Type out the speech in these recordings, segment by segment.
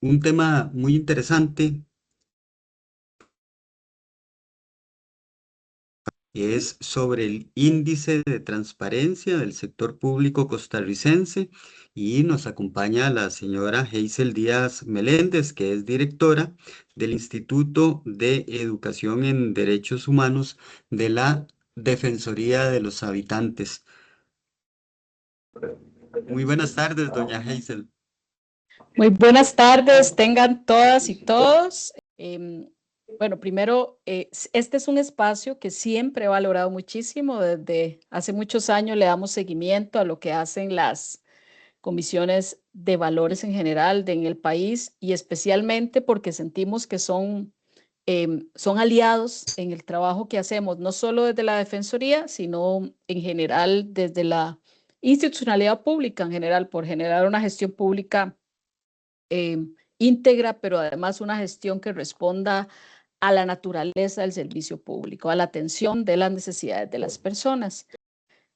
un tema muy interesante es sobre el índice de transparencia del sector público costarricense y nos acompaña la señora Hazel Díaz Meléndez, que es directora del Instituto de Educación en Derechos Humanos de la Defensoría de los Habitantes. Muy buenas tardes, doña Hazel. Muy buenas tardes, tengan todas y todos. Bueno, primero, este es un espacio que siempre he valorado muchísimo. Desde hace muchos años le damos seguimiento a lo que hacen las comisiones de valores en general en el país y especialmente porque sentimos que son aliados en el trabajo que hacemos, no solo desde la Defensoría, sino en general desde la institucionalidad pública en general, por generar una gestión pública íntegra, pero además una gestión que responda a la naturaleza del servicio público, a la atención de las necesidades de las personas.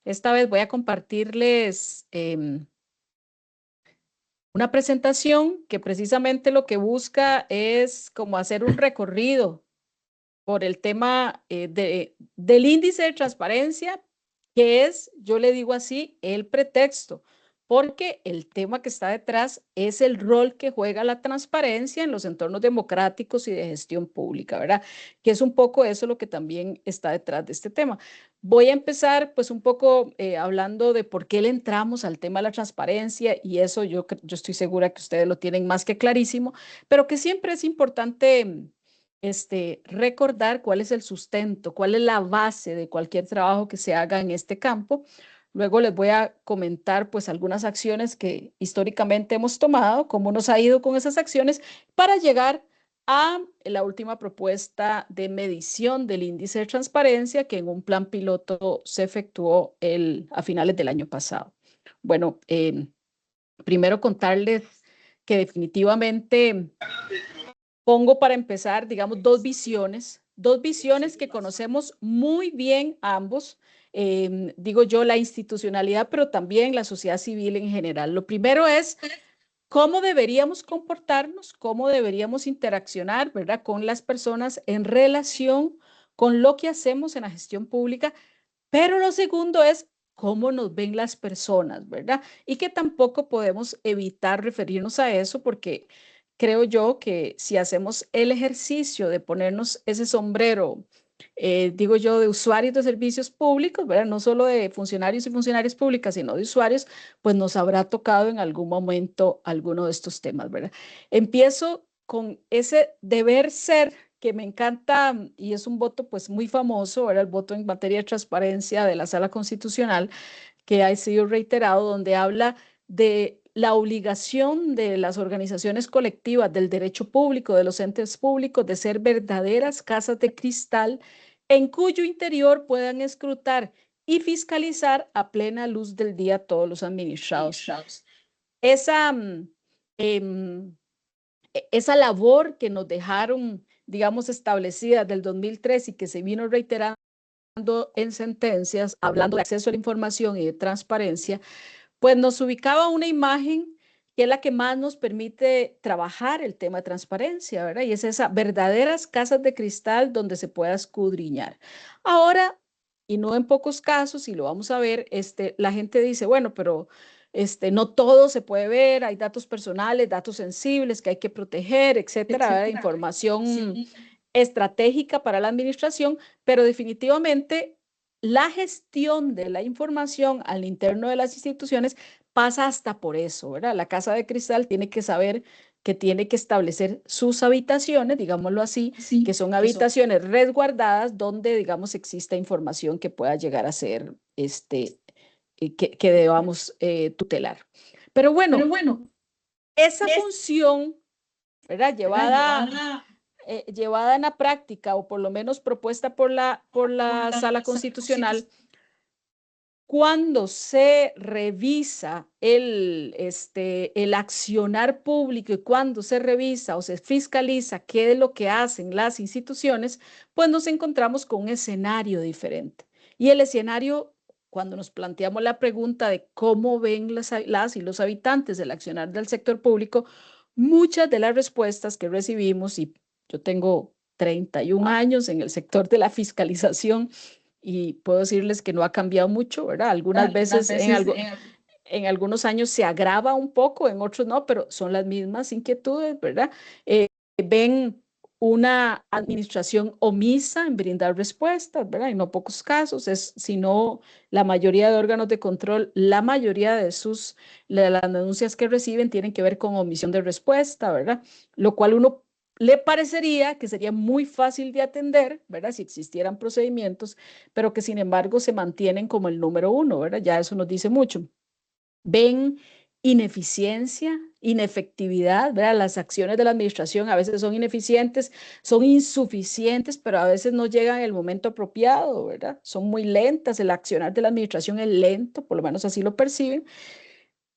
Esta vez voy a compartirles una presentación que precisamente lo que busca es como hacer un recorrido por el tema del índice de transparencia, que es, yo le digo así, el pretexto, porque el tema que está detrás es el rol que juega la transparencia en los entornos democráticos y de gestión pública, ¿verdad? Que es un poco eso lo que también está detrás de este tema. Voy a empezar pues un poco hablando de por qué le entramos al tema de la transparencia y eso yo estoy segura que ustedes lo tienen más que clarísimo, pero que siempre es importante recordar cuál es el sustento, cuál es la base de cualquier trabajo que se haga en este campo. Luego les voy a comentar pues algunas acciones que históricamente hemos tomado, cómo nos ha ido con esas acciones para llegar a la última propuesta de medición del índice de transparencia que en un plan piloto se efectuó a finales del año pasado. Bueno, primero contarles que definitivamente pongo para empezar, digamos, dos visiones que conocemos muy bien ambos, digo yo, la institucionalidad, pero también la sociedad civil en general. Lo primero es cómo deberíamos comportarnos, cómo deberíamos interaccionar, ¿verdad?, con las personas en relación con lo que hacemos en la gestión pública, pero lo segundo es cómo nos ven las personas, ¿verdad? Y que tampoco podemos evitar referirnos a eso porque creo yo que si hacemos el ejercicio de ponernos ese sombrero, digo yo, de usuarios de servicios públicos, ¿verdad? No solo de funcionarios y funcionarias públicas, sino de usuarios, pues nos habrá tocado en algún momento alguno de estos temas, ¿verdad? Empiezo con ese deber ser que me encanta y es un voto pues muy famoso, era el voto en materia de transparencia de la Sala Constitucional, que ha sido reiterado, donde habla de la obligación de las organizaciones colectivas del derecho público, de los entes públicos, de ser verdaderas casas de cristal en cuyo interior puedan escrutar y fiscalizar a plena luz del día todos los administrados. Esa, em, esa labor que nos dejaron, digamos, establecida del 2003 y que se vino reiterando en sentencias, hablando de acceso a la información y de transparencia, pues nos ubicaba una imagen que es la que más nos permite trabajar el tema de transparencia, ¿verdad? Y es esas verdaderas casas de cristal donde se pueda escudriñar. Ahora, y no en pocos casos, y lo vamos a ver, la gente dice, bueno, pero no todo se puede ver, hay datos personales, datos sensibles que hay que proteger, etcétera, ¿verdad? Información estratégica para la administración, pero definitivamente la gestión de la información al interno de las instituciones pasa hasta por eso, ¿verdad? La casa de cristal tiene que saber que tiene que establecer sus habitaciones, digámoslo así, que son habitaciones resguardadas donde, digamos, exista información que pueda llegar a ser, que debamos tutelar. Pero bueno, esa función, ¿verdad? Llevada en la práctica o por lo menos propuesta por la Sala Constitucional, cuando se revisa el accionar público y cuando se revisa o se fiscaliza qué es lo que hacen las instituciones, pues nos encontramos con un escenario diferente. Y el escenario, cuando nos planteamos la pregunta de cómo ven las y los habitantes del accionar del sector público, muchas de las respuestas que recibimos, y yo tengo 31 años en el sector de la fiscalización y puedo decirles que no ha cambiado mucho, ¿verdad? Algunas Algunas veces veces en algunos años se agrava un poco, en otros no, pero son las mismas inquietudes, ¿verdad? Ven una administración omisa en brindar respuestas, ¿verdad? En no pocos casos, sino la mayoría de órganos de control, la mayoría de las denuncias que reciben tienen que ver con omisión de respuesta, ¿verdad? Lo cual uno le parecería que sería muy fácil de atender, ¿verdad? Si existieran procedimientos, pero que sin embargo se mantienen como el número uno, ¿verdad? Ya eso nos dice mucho. Ven ineficiencia, inefectividad, ¿verdad? Las acciones de la administración a veces son ineficientes, son insuficientes, pero a veces no llegan en el momento apropiado, ¿verdad? Son muy lentas, el accionar de la administración es lento, por lo menos así lo perciben.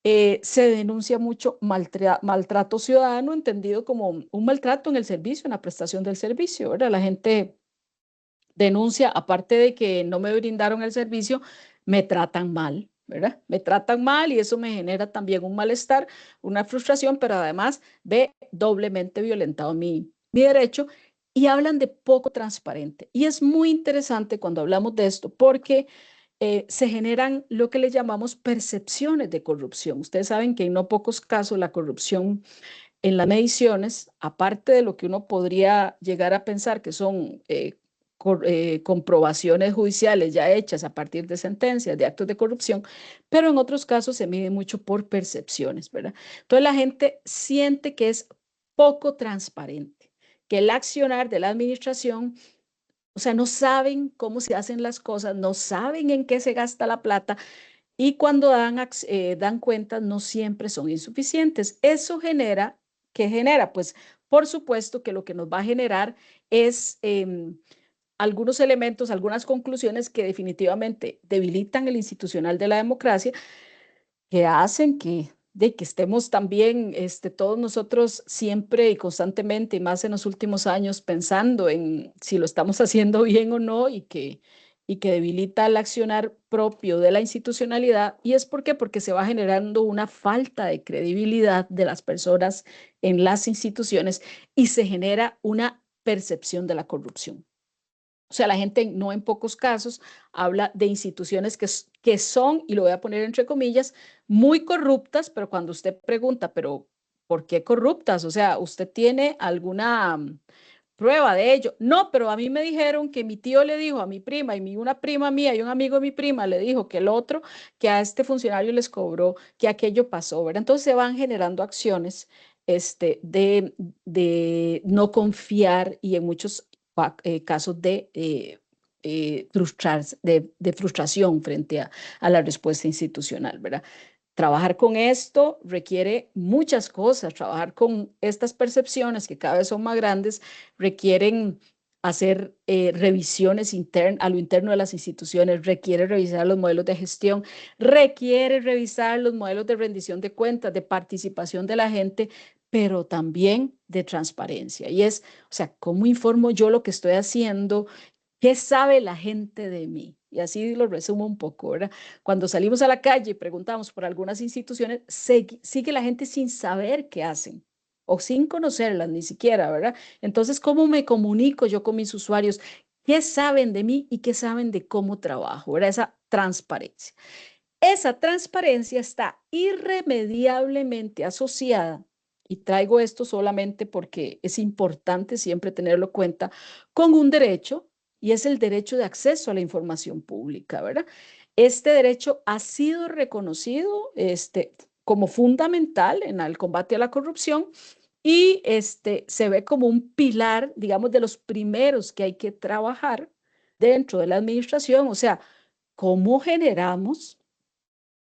Se denuncia mucho maltrato ciudadano, entendido como un maltrato en el servicio, en la prestación del servicio, ¿verdad? La gente denuncia, aparte de que no me brindaron el servicio, me tratan mal, ¿verdad? Me tratan mal y eso me genera también un malestar, una frustración, pero además ve doblemente violentado mi derecho y hablan de poco transparente. Y es muy interesante cuando hablamos de esto porque se generan lo que le llamamos percepciones de corrupción. Ustedes saben que en no pocos casos la corrupción en las mediciones, aparte de lo que uno podría llegar a pensar que son comprobaciones judiciales ya hechas a partir de sentencias de actos de corrupción, pero en otros casos se mide mucho por percepciones, ¿verdad? Entonces la gente siente que es poco transparente, que el accionar de la administración, o sea, no saben cómo se hacen las cosas, no saben en qué se gasta la plata y cuando dan cuentas no siempre son insuficientes. Eso genera, ¿qué genera? Pues por supuesto que lo que nos va a generar es algunos elementos, algunas conclusiones que definitivamente debilitan el institucional de la democracia, que hacen que estemos también todos nosotros siempre y constantemente, y más en los últimos años, pensando en si lo estamos haciendo bien o no y que debilita el accionar propio de la institucionalidad. ¿Y es por qué? Porque se va generando una falta de credibilidad de las personas en las instituciones y se genera una percepción de la corrupción. O sea, la gente no en pocos casos habla de instituciones que son, y lo voy a poner entre comillas, muy corruptas, pero cuando usted pregunta, pero ¿por qué corruptas? O sea, ¿usted tiene alguna prueba de ello? No, pero a mí me dijeron que mi tío le dijo a mi prima y una prima mía y un amigo de mi prima le dijo que el otro, que a este funcionario les cobró, que aquello pasó, ¿verdad? Entonces se van generando acciones de no confiar y en muchos casos de frustración frente a la respuesta institucional, ¿verdad? Trabajar con esto requiere muchas cosas, trabajar con estas percepciones que cada vez son más grandes, requieren hacer revisiones a lo interno de las instituciones, requiere revisar los modelos de gestión, requiere revisar los modelos de rendición de cuentas, de participación de la gente, pero también de transparencia. Y es, o sea, ¿cómo informo yo lo que estoy haciendo? ¿Qué sabe la gente de mí? Y así lo resumo un poco, ¿verdad? Cuando salimos a la calle y preguntamos por algunas instituciones, sigue la gente sin saber qué hacen o sin conocerlas ni siquiera, ¿verdad? Entonces, ¿cómo me comunico yo con mis usuarios? ¿Qué saben de mí y qué saben de cómo trabajo? ¿Verdad? Esa transparencia. Esa transparencia está irremediablemente asociada, y traigo esto solamente porque es importante siempre tenerlo en cuenta, con un derecho, y es el derecho de acceso a la información pública, ¿verdad? Este derecho ha sido reconocido como fundamental en el combate a la corrupción y se ve como un pilar, digamos, de los primeros que hay que trabajar dentro de la administración, o sea, cómo generamos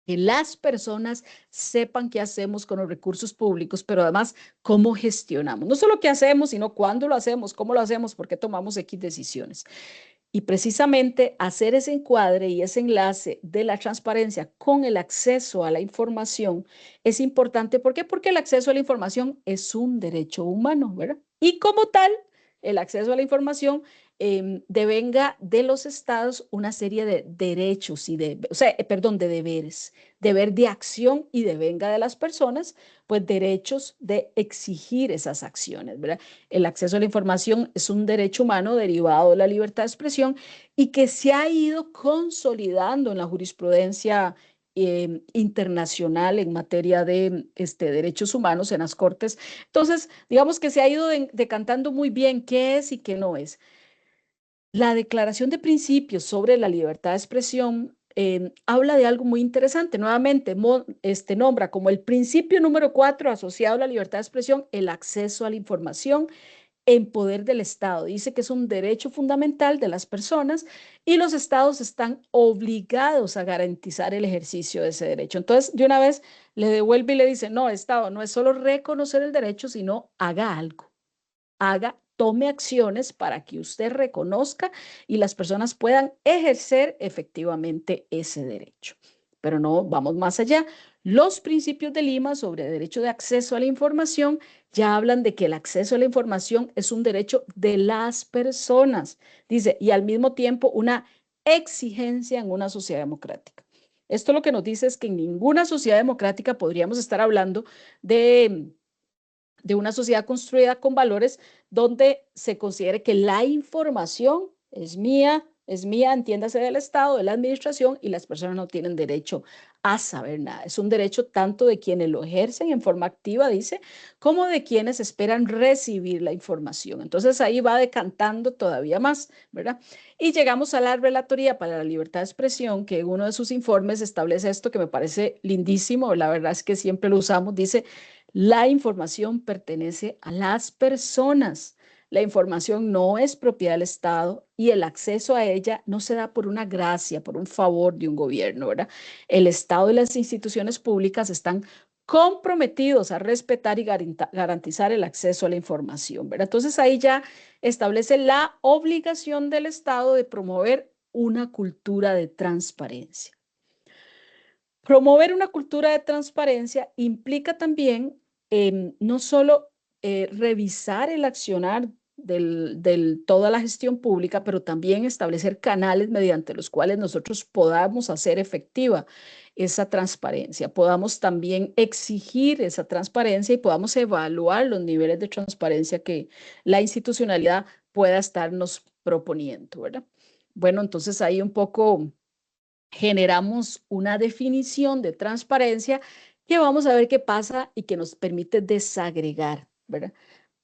que las personas sepan qué hacemos con los recursos públicos, pero además cómo gestionamos. No solo qué hacemos, sino cuándo lo hacemos, cómo lo hacemos, por qué tomamos X decisiones. Y precisamente hacer ese encuadre y ese enlace de la transparencia con el acceso a la información es importante. ¿Por qué? Porque el acceso a la información es un derecho humano, ¿verdad? Y como tal, el acceso a la información devenga de los estados una serie de derechos y de, o sea, perdón, de deberes, deber de acción y devenga de las personas, pues derechos de exigir esas acciones, ¿verdad? El acceso a la información es un derecho humano derivado de la libertad de expresión y que se ha ido consolidando en la jurisprudencia internacional en materia de derechos humanos en las cortes. Entonces, digamos que se ha ido decantando muy bien qué es y qué no es. La Declaración de Principios sobre la Libertad de Expresión habla de algo muy interesante. Nuevamente, nombra como el principio número 4 asociado a la libertad de expresión el acceso a la información en poder del Estado. Dice que es un derecho fundamental de las personas y los estados están obligados a garantizar el ejercicio de ese derecho. Entonces, de una vez le devuelve y le dice, no, Estado, no es solo reconocer el derecho, sino haga algo, tome acciones para que usted reconozca y las personas puedan ejercer efectivamente ese derecho. Pero no, vamos más allá. Los principios de Lima sobre derecho de acceso a la información ya hablan de que el acceso a la información es un derecho de las personas, dice, y al mismo tiempo una exigencia en una sociedad democrática. Esto lo que nos dice es que en ninguna sociedad democrática podríamos estar hablando de una sociedad construida con valores donde se considere que la información es mía, entiéndase del Estado, de la administración, y las personas no tienen derecho a saber nada. Es un derecho tanto de quienes lo ejercen en forma activa, dice, como de quienes esperan recibir la información. Entonces ahí va decantando todavía más, ¿verdad? Y llegamos a la Relatoría para la Libertad de Expresión, que en uno de sus informes establece esto que me parece lindísimo, la verdad es que siempre lo usamos, dice, la información pertenece a las personas. La información no es propiedad del Estado y el acceso a ella no se da por una gracia, por un favor de un gobierno, ¿verdad? El Estado y las instituciones públicas están comprometidos a respetar y garantizar el acceso a la información, ¿verdad? Entonces ahí ya establece la obligación del Estado de promover una cultura de transparencia. Promover una cultura de transparencia implica también no solo revisar el accionar de toda la gestión pública, pero también establecer canales mediante los cuales nosotros podamos hacer efectiva esa transparencia, podamos también exigir esa transparencia y podamos evaluar los niveles de transparencia que la institucionalidad pueda estarnos proponiendo, ¿verdad? Bueno, entonces ahí un poco generamos una definición de transparencia que vamos a ver qué pasa y que nos permite desagregar, ¿verdad?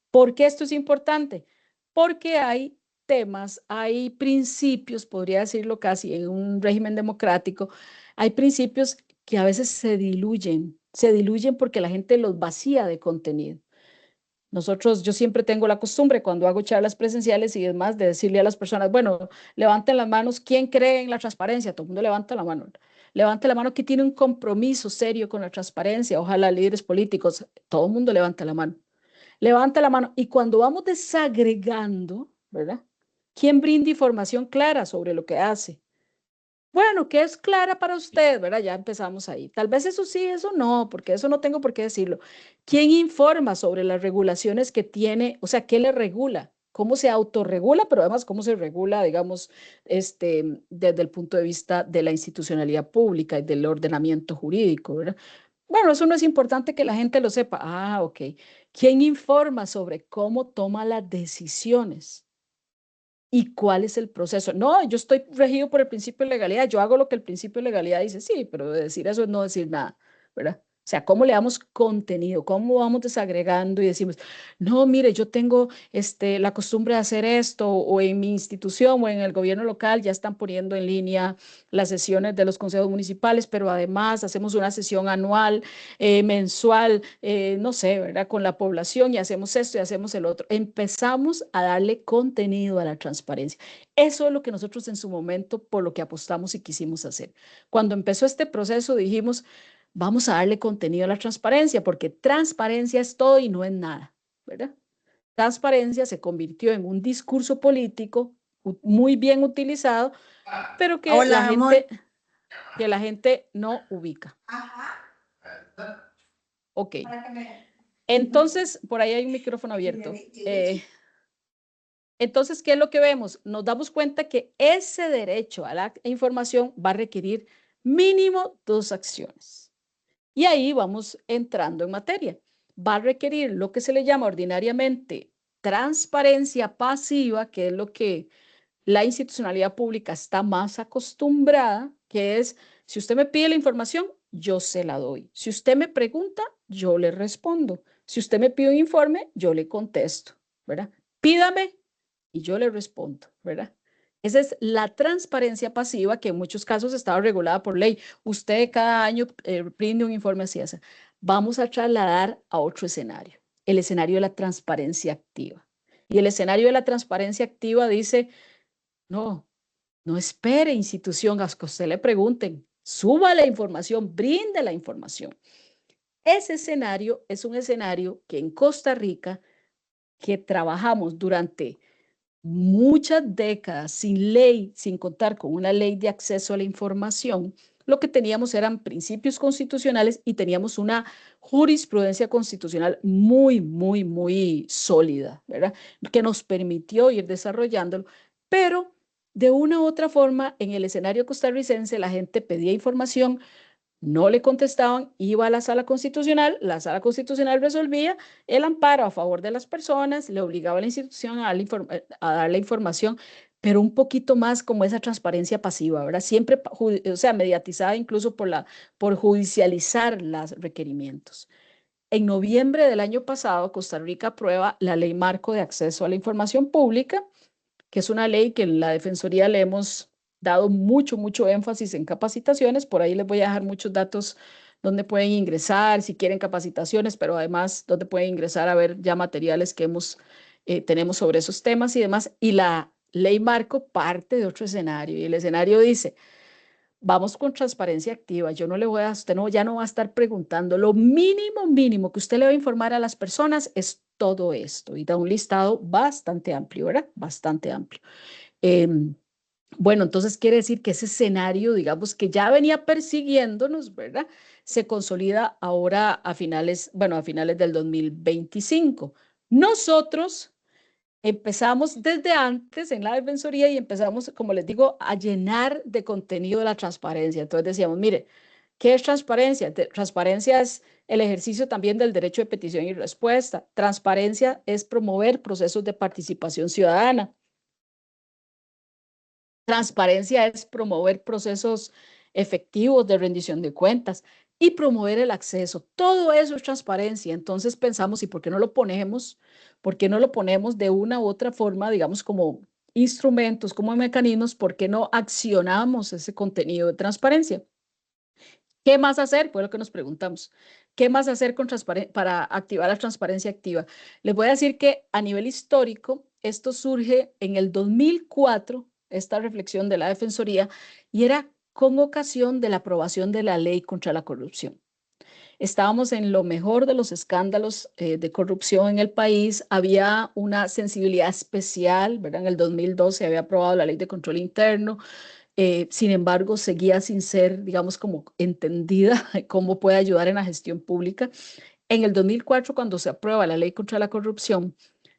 ¿Por qué esto es importante? Porque hay temas, hay principios, podría decirlo casi en un régimen democrático, hay principios que a veces se diluyen porque la gente los vacía de contenido. Yo siempre tengo la costumbre cuando hago charlas presenciales y demás de decirle a las personas, bueno, levanten las manos, ¿quién cree en la transparencia? Todo el mundo levanta la mano. Levante la mano que tiene un compromiso serio con la transparencia, ojalá líderes políticos, todo el mundo levanta la mano. Levanta la mano y cuando vamos desagregando, ¿verdad? ¿Quién brinda información clara sobre lo que hace? Bueno, ¿qué es clara para usted? ¿Verdad? Ya empezamos ahí. Tal vez eso sí, eso no, porque eso no tengo por qué decirlo. ¿Quién informa sobre las regulaciones que tiene? O sea, ¿qué le regula? ¿Cómo se autorregula? Pero además, ¿cómo se regula, digamos, desde el punto de vista de la institucionalidad pública y del ordenamiento jurídico, ¿verdad? Bueno, eso no es importante que la gente lo sepa. Ah, ok. ¿Quién informa sobre cómo toma las decisiones? ¿Y cuál es el proceso? No, yo estoy regido por el principio de legalidad, yo hago lo que el principio de legalidad dice, sí, pero decir eso es no decir nada, ¿verdad? O sea, ¿cómo le damos contenido? ¿Cómo vamos desagregando y decimos, no, mire, yo tengo la costumbre de hacer esto, o en mi institución o en el gobierno local ya están poniendo en línea las sesiones de los consejos municipales, pero además hacemos una sesión anual, mensual, no sé, ¿verdad? Con la población y hacemos esto y hacemos el otro. Empezamos a darle contenido a la transparencia. Eso es lo que nosotros en su momento, por lo que apostamos y quisimos hacer. Cuando empezó este proceso dijimos, vamos a darle contenido a la transparencia, porque transparencia es todo y no es nada, ¿verdad? Transparencia se convirtió en un discurso político muy bien utilizado, pero Hola, amor. que la gente no ubica. Ok. Entonces, por ahí hay un micrófono abierto. Entonces, ¿qué es lo que vemos? Nos damos cuenta que ese derecho a la información va a requerir mínimo 2 acciones. Y ahí vamos entrando en materia. Va a requerir lo que se le llama ordinariamente transparencia pasiva, que es lo que la institucionalidad pública está más acostumbrada, que es, si usted me pide la información, yo se la doy. Si usted me pregunta, yo le respondo. Si usted me pide un informe, yo le contesto, ¿verdad? Pídame y yo le respondo, ¿verdad? Esa es la transparencia pasiva que en muchos casos estaba regulada por ley. Usted cada año rinde un informe así. Vamos a trasladar a otro escenario, el escenario de la transparencia activa. Y el escenario de la transparencia activa dice, no, no espere institución a que usted le pregunten, suba la información, brinde la información. Ese escenario es un escenario que en Costa Rica, que trabajamos durante muchas décadas sin ley, sin contar con una ley de acceso a la información, lo que teníamos eran principios constitucionales y teníamos una jurisprudencia constitucional muy sólida, ¿verdad? Que nos permitió ir desarrollándolo, pero de una u otra forma, en el escenario costarricense, la gente pedía información, no le contestaban, iba a la sala constitucional resolvía el amparo a favor de las personas, le obligaba a la institución a dar la información, pero un poquito más como esa transparencia pasiva, ¿verdad? Siempre, o sea, mediatizada incluso por judicializar los requerimientos. En noviembre del año pasado, Costa Rica aprueba la Ley Marco de Acceso a la Información Pública, que es una ley que en la Defensoría le hemos dado mucho énfasis en capacitaciones. Por ahí les voy a dejar muchos datos donde pueden ingresar, si quieren capacitaciones, pero además donde pueden ingresar a ver ya materiales que tenemos sobre esos temas y demás. Y la ley marco parte de otro escenario y el escenario dice, vamos con transparencia activa. Yo no le voy a, usted no, ya no va a estar preguntando. Lo mínimo que usted le va a informar a las personas es todo esto. Y da un listado bastante amplio, ¿verdad? Bastante amplio. Bueno, entonces quiere decir que ese escenario, digamos, que ya venía persiguiéndonos, ¿verdad? Se consolida ahora a finales, bueno, a finales del 2025. Nosotros empezamos desde antes en la Defensoría y empezamos, como les digo, a llenar de contenido de la transparencia. Entonces decíamos, mire, ¿qué es transparencia? Transparencia es el ejercicio también del derecho de petición y respuesta. Transparencia es promover procesos de participación ciudadana. Transparencia es promover procesos efectivos de rendición de cuentas y promover el acceso. Todo eso es transparencia. Entonces pensamos, ¿y por qué no lo ponemos? ¿Por qué no lo ponemos de una u otra forma, digamos, como instrumentos, como mecanismos? ¿Por qué no accionamos ese contenido de transparencia? ¿Qué más hacer? Fue lo que nos preguntamos. ¿Qué más hacer para activar la transparencia activa? Les voy a decir que a nivel histórico, esto surge en el 2004, esta reflexión de la Defensoría, y era con ocasión de la aprobación de la ley contra la corrupción. Estábamos en lo mejor de los escándalos de corrupción en el país. Había una sensibilidad especial, ¿verdad? En el 2012 se había aprobado la ley de control interno. Sin embargo, seguía sin ser, digamos, como entendida cómo puede ayudar en la gestión pública. En el 2004, cuando se aprueba la ley contra la corrupción,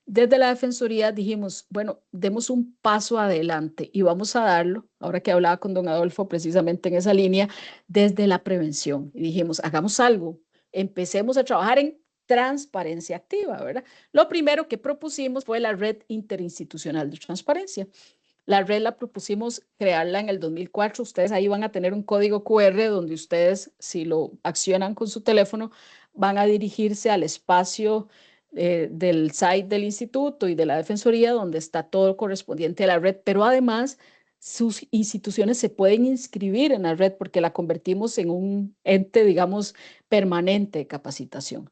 desde la Defensoría dijimos, bueno, demos un paso adelante y vamos a darlo, ahora que hablaba con don Adolfo precisamente en esa línea, desde la prevención. Y dijimos, hagamos algo, empecemos a trabajar en transparencia activa, ¿verdad? Lo primero que propusimos fue la Red Interinstitucional de Transparencia. La red la propusimos crearla en el 2004. Ustedes ahí van a tener un código QR donde ustedes, si lo accionan con su teléfono, van a dirigirse al espacio del site del instituto y de la Defensoría, donde está todo correspondiente a la red, pero además sus instituciones se pueden inscribir en la red porque la convertimos en un ente, digamos, permanente de capacitación.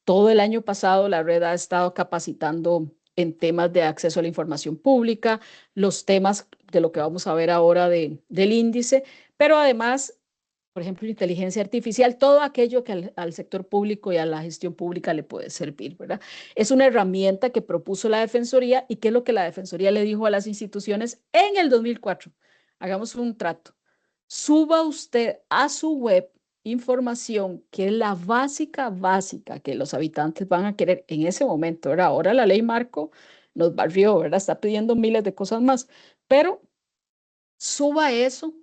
Todo el año pasado la red ha estado capacitando en temas de acceso a la información pública, los temas de lo que vamos a ver ahora del índice, pero además, por ejemplo, inteligencia artificial, todo aquello que al sector público y a la gestión pública le puede servir, ¿verdad? Es una herramienta que propuso la Defensoría y que es lo que la Defensoría le dijo a las instituciones en el 2004. Hagamos un trato. Suba usted a su web información que es la básica que los habitantes van a querer en ese momento. Ahora la ley marco nos barrió, ¿verdad? Está pidiendo miles de cosas más, pero suba eso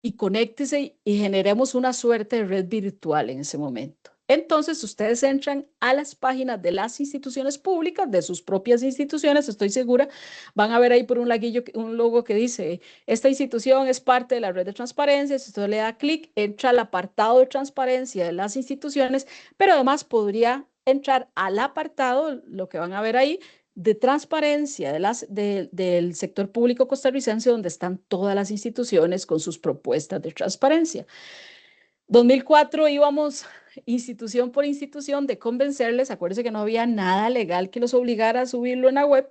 y conéctese y generemos una suerte de red virtual en ese momento. Entonces, ustedes entran a las páginas de las instituciones públicas, de sus propias instituciones, estoy segura, van a ver ahí por un laguillo, un logo que dice, esta institución es parte de la red de transparencia, si usted le da clic, entra al apartado de transparencia de las instituciones, pero además podría entrar al apartado, lo que van a ver ahí, de transparencia del sector público costarricense, donde están todas las instituciones con sus propuestas de transparencia. 2004 íbamos institución por institución de convencerles, acuérdense que no había nada legal que los obligara a subirlo en la web.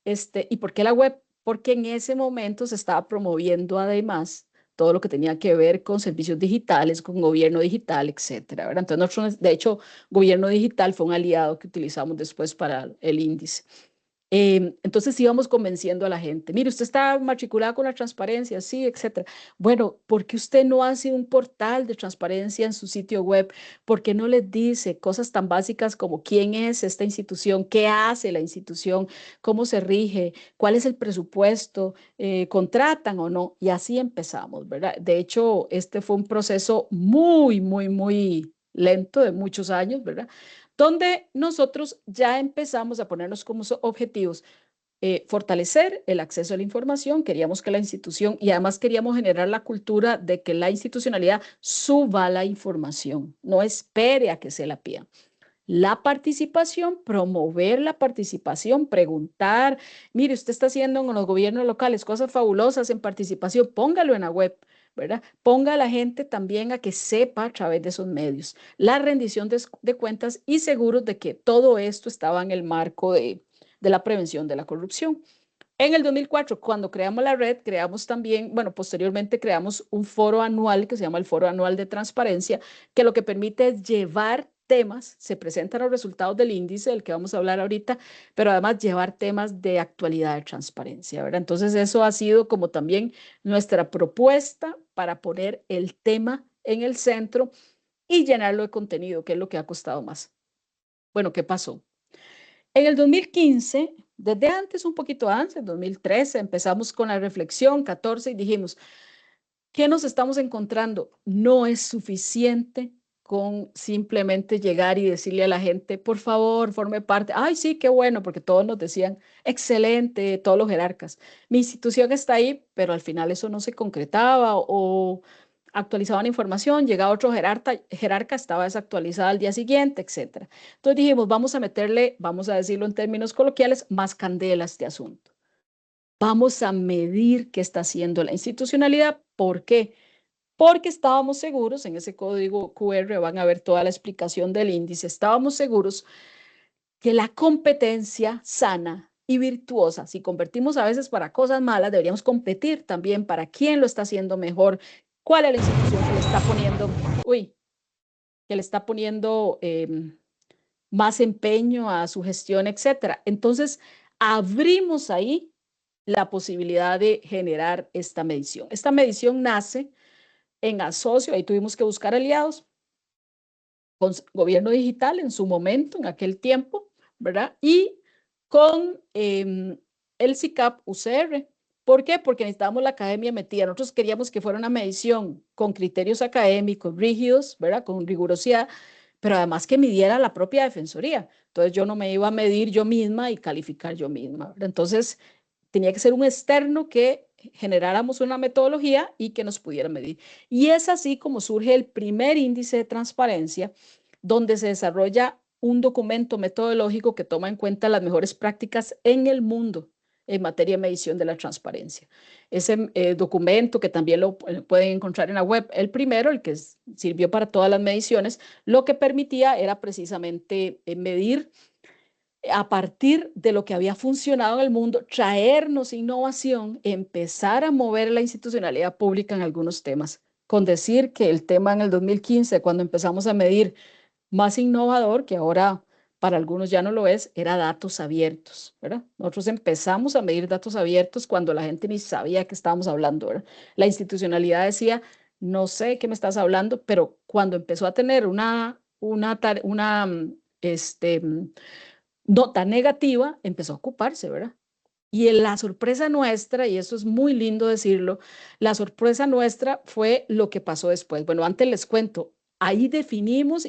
¿Y por qué la web? Porque en ese momento se estaba promoviendo además todo lo que tenía que ver con servicios digitales, con gobierno digital, etcétera, ¿verdad? Entonces, nosotros, de hecho, gobierno digital fue un aliado que utilizamos después para el índice. Entonces íbamos convenciendo a la gente, mire, usted está matriculado con la transparencia, sí, etcétera. Bueno, ¿por qué usted no hace un portal de transparencia en su sitio web? ¿Por qué no les dice cosas tan básicas como quién es esta institución, qué hace la institución, cómo se rige, cuál es el presupuesto, contratan o no? Y así empezamos, ¿verdad? De hecho, este fue un proceso muy, muy, muy lento de muchos años, ¿verdad? Donde nosotros ya empezamos a ponernos como objetivos fortalecer el acceso a la información, queríamos que la institución y además queríamos generar la cultura de que la institucionalidad suba la información, no espere a que se la pidan. La participación, promover la participación, preguntar, mire, usted está haciendo en los gobiernos locales cosas fabulosas en participación, póngalo en la web, ¿verdad? Ponga a la gente también a que sepa a través de esos medios la rendición de cuentas y seguros de que todo esto estaba en el marco de la prevención de la corrupción. En el 2004, cuando creamos la red, creamos también, bueno, posteriormente creamos un foro anual que se llama el Foro Anual de Transparencia, que lo que permite es llevar temas, se presentan los resultados del índice del que vamos a hablar ahorita, pero además llevar temas de actualidad de transparencia, ¿verdad? Entonces eso ha sido como también nuestra propuesta para poner el tema en el centro y llenarlo de contenido, que es lo que ha costado más. Bueno, ¿qué pasó? En el 2015, desde antes, un poquito antes, en 2013, empezamos con la reflexión, 14, y dijimos, ¿qué nos estamos encontrando? No es suficiente con simplemente llegar y decirle a la gente, por favor, forme parte. Ay, sí, qué bueno, porque todos nos decían, excelente, todos los jerarcas. Mi institución está ahí, pero al final eso no se concretaba o actualizaban información, llegaba otro jerarca, estaba desactualizada al día siguiente, etcétera. Entonces dijimos, vamos a meterle, vamos a decirlo en términos coloquiales, más candela a este asunto. Vamos a medir qué está haciendo la institucionalidad. ¿Por qué? Porque estábamos seguros, en ese código QR van a ver toda la explicación del índice, estábamos seguros que la competencia sana y virtuosa, si competimos a veces para cosas malas, deberíamos competir también para quién lo está haciendo mejor, cuál es la institución que le está poniendo, que le está poniendo más empeño a su gestión, etcétera. Entonces, abrimos ahí la posibilidad de generar esta medición. Esta medición nace en asocio, ahí tuvimos que buscar aliados con gobierno digital en su momento, en aquel tiempo, ¿verdad? Y con el CICAP UCR. ¿Por qué? Porque necesitábamos la academia metida. Nosotros queríamos que fuera una medición con criterios académicos rígidos, ¿verdad? Con rigurosidad, pero además que midiera la propia defensoría. Entonces yo no me iba a medir yo misma y calificar yo misma, ¿verdad? Entonces tenía que ser un externo que generáramos una metodología y que nos pudiera medir. Y es así como surge el primer índice de transparencia, donde se desarrolla un documento metodológico que toma en cuenta las mejores prácticas en el mundo en materia de medición de la transparencia. Ese documento, que también lo pueden encontrar en la web, el primero, el que sirvió para todas las mediciones, lo que permitía era precisamente medir a partir de lo que había funcionado en el mundo, traernos innovación, empezar a mover la institucionalidad pública en algunos temas. Con decir que el tema en el 2015, cuando empezamos a medir más innovador, que ahora para algunos ya no lo es, era datos abiertos, ¿verdad? Nosotros empezamos a medir datos abiertos cuando la gente ni sabía que estábamos hablando, ¿verdad? La institucionalidad decía, no sé qué me estás hablando, pero cuando empezó a tener una nota negativa empezó a ocuparse, ¿verdad? Y la sorpresa nuestra, y eso es muy lindo decirlo, la sorpresa nuestra fue lo que pasó después. Bueno, antes les cuento, ahí definimos,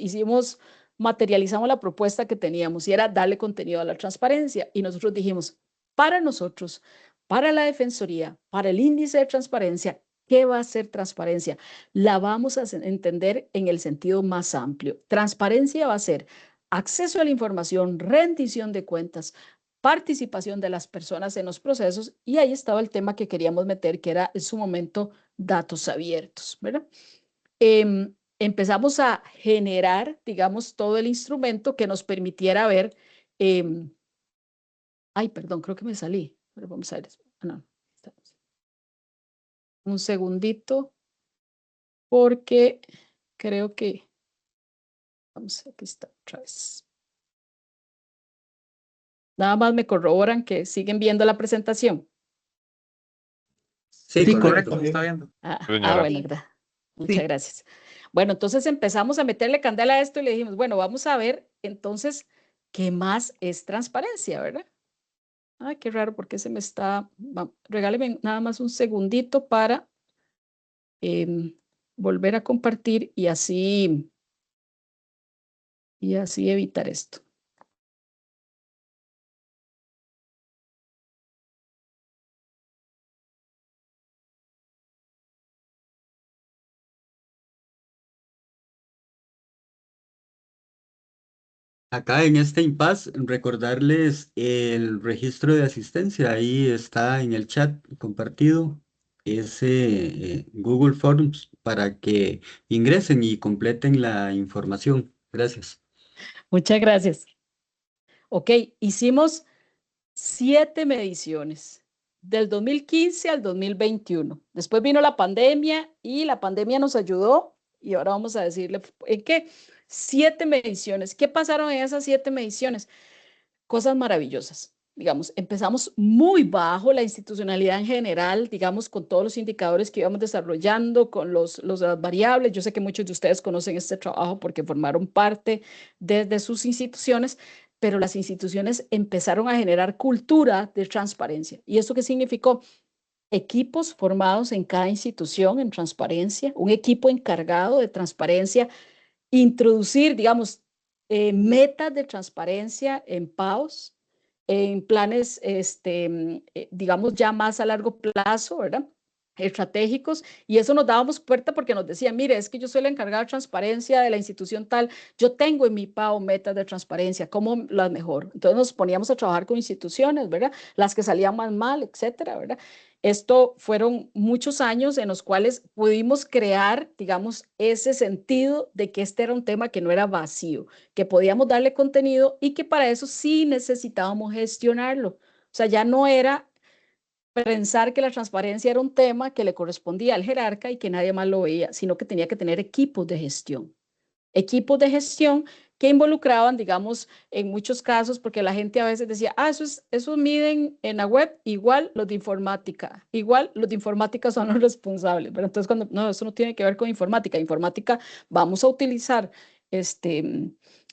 materializamos la propuesta que teníamos y era darle contenido a la transparencia. Y nosotros dijimos, para nosotros, para la Defensoría, para el índice de transparencia, ¿qué va a ser transparencia? La vamos a entender en el sentido más amplio. Transparencia va a ser acceso a la información, rendición de cuentas, participación de las personas en los procesos, y ahí estaba el tema que queríamos meter, que era en su momento datos abiertos, ¿verdad? Empezamos a generar, digamos, todo el instrumento que nos permitiera ver, ay, perdón, creo que me salí, pero vamos a ver, no, un segundito, porque creo que, vamos, aquí está otra vez. Nada más me corroboran que siguen viendo la presentación. Sí, Sí, correcto. correcto, está viendo. Bueno, muchas gracias. Bueno, entonces empezamos a meterle candela a esto y le dijimos, bueno, vamos a ver entonces qué más es transparencia, ¿verdad? Ay, qué raro, porque se me está, regáleme nada más un segundito para volver a compartir y así evitar esto. Acá en este impasse, recordarles el registro de asistencia, ahí está en el chat compartido ese Google Forms para que ingresen y completen la información. Gracias. Muchas gracias. Ok, hicimos 7 mediciones del 2015 al 2021. Después vino la pandemia y la pandemia nos ayudó y ahora vamos a decirle en qué 7 mediciones. ¿Qué pasaron en esas 7 mediciones? Cosas maravillosas. Digamos, empezamos muy bajo la institucionalidad en general, digamos, con todos los indicadores que íbamos desarrollando, con las variables. Yo sé que muchos de ustedes conocen este trabajo porque formaron parte de sus instituciones, pero las instituciones empezaron a generar cultura de transparencia. ¿Y eso qué significó? Equipos formados en cada institución en transparencia, un equipo encargado de transparencia, introducir, digamos, metas de transparencia en PAOs, en planes, digamos, ya más a largo plazo, ¿verdad? Estratégicos, y eso nos dábamos puerta porque nos decían, mire, es que yo soy la encargada de transparencia de la institución tal, yo tengo en mi PAO metas de transparencia, ¿cómo las mejor? Entonces nos poníamos a trabajar con instituciones, ¿verdad? Las que salían más mal, etcétera, ¿verdad? Esto fueron muchos años en los cuales pudimos crear, digamos, ese sentido de que este era un tema que no era vacío, que podíamos darle contenido y que para eso sí necesitábamos gestionarlo. O sea, ya no era pensar que la transparencia era un tema que le correspondía al jerarca y que nadie más lo veía, sino que tenía que tener equipos de gestión. Equipos de gestión que involucraban, digamos, en muchos casos, porque la gente a veces decía, eso miden en la web, igual los de informática son los responsables, pero entonces cuando, no, eso no tiene que ver con informática vamos a utilizar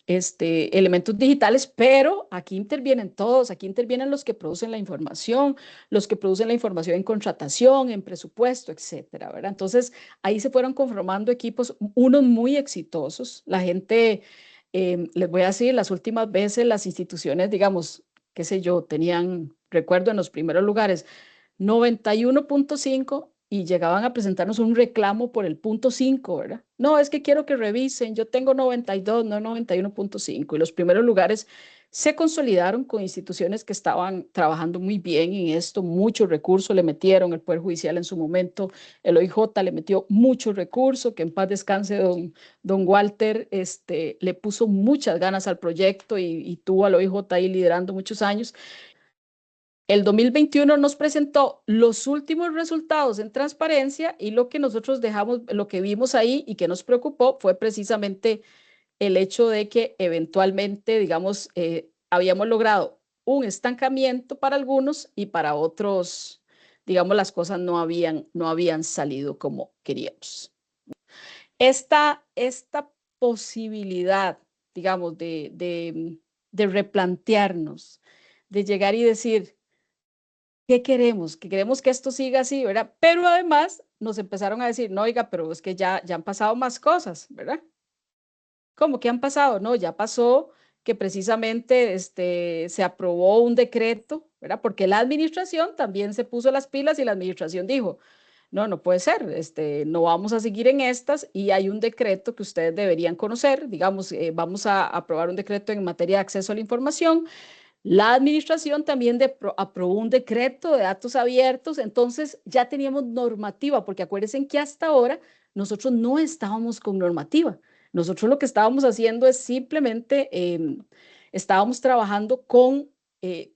elementos digitales, pero aquí intervienen todos, aquí intervienen los que producen la información, en contratación, en presupuesto, etcétera, ¿verdad? Entonces, ahí se fueron conformando equipos, unos muy exitosos. La gente, les voy a decir, las últimas veces las instituciones, digamos, qué sé yo, tenían, recuerdo en los primeros lugares, 91.5 y llegaban a presentarnos un reclamo por el punto 5, ¿verdad? No, es que quiero que revisen, yo tengo 92, no 91.5. Y los primeros lugares se consolidaron con instituciones que estaban trabajando muy bien en esto, muchos recursos le metieron, el Poder Judicial en su momento, el OIJ le metió muchos recursos, que en paz descanse don Walter, le puso muchas ganas al proyecto y tuvo al OIJ ahí liderando muchos años. El 2021 nos presentó los últimos resultados en transparencia y lo que nosotros dejamos, lo que vimos ahí y que nos preocupó fue precisamente el hecho de que eventualmente, digamos, habíamos logrado un estancamiento para algunos y para otros, digamos, las cosas no habían salido como queríamos. Esta posibilidad, digamos, de de replantearnos, de llegar y decir, ¿qué queremos? Que queremos que esto siga así, ¿verdad? Pero además nos empezaron a decir, no, oiga, pero es que ya han pasado más cosas, ¿verdad? ¿Cómo que han pasado? No, ya pasó que precisamente se aprobó un decreto, ¿verdad? Porque la administración también se puso las pilas y la administración dijo, no, no puede ser, no vamos a seguir en estas y hay un decreto que ustedes deberían conocer, digamos, vamos a aprobar un decreto en materia de acceso a la información. La administración también aprobó un decreto de datos abiertos, entonces ya teníamos normativa, porque acuérdense que hasta ahora nosotros no estábamos con normativa. Nosotros lo que estábamos haciendo es simplemente, estábamos trabajando con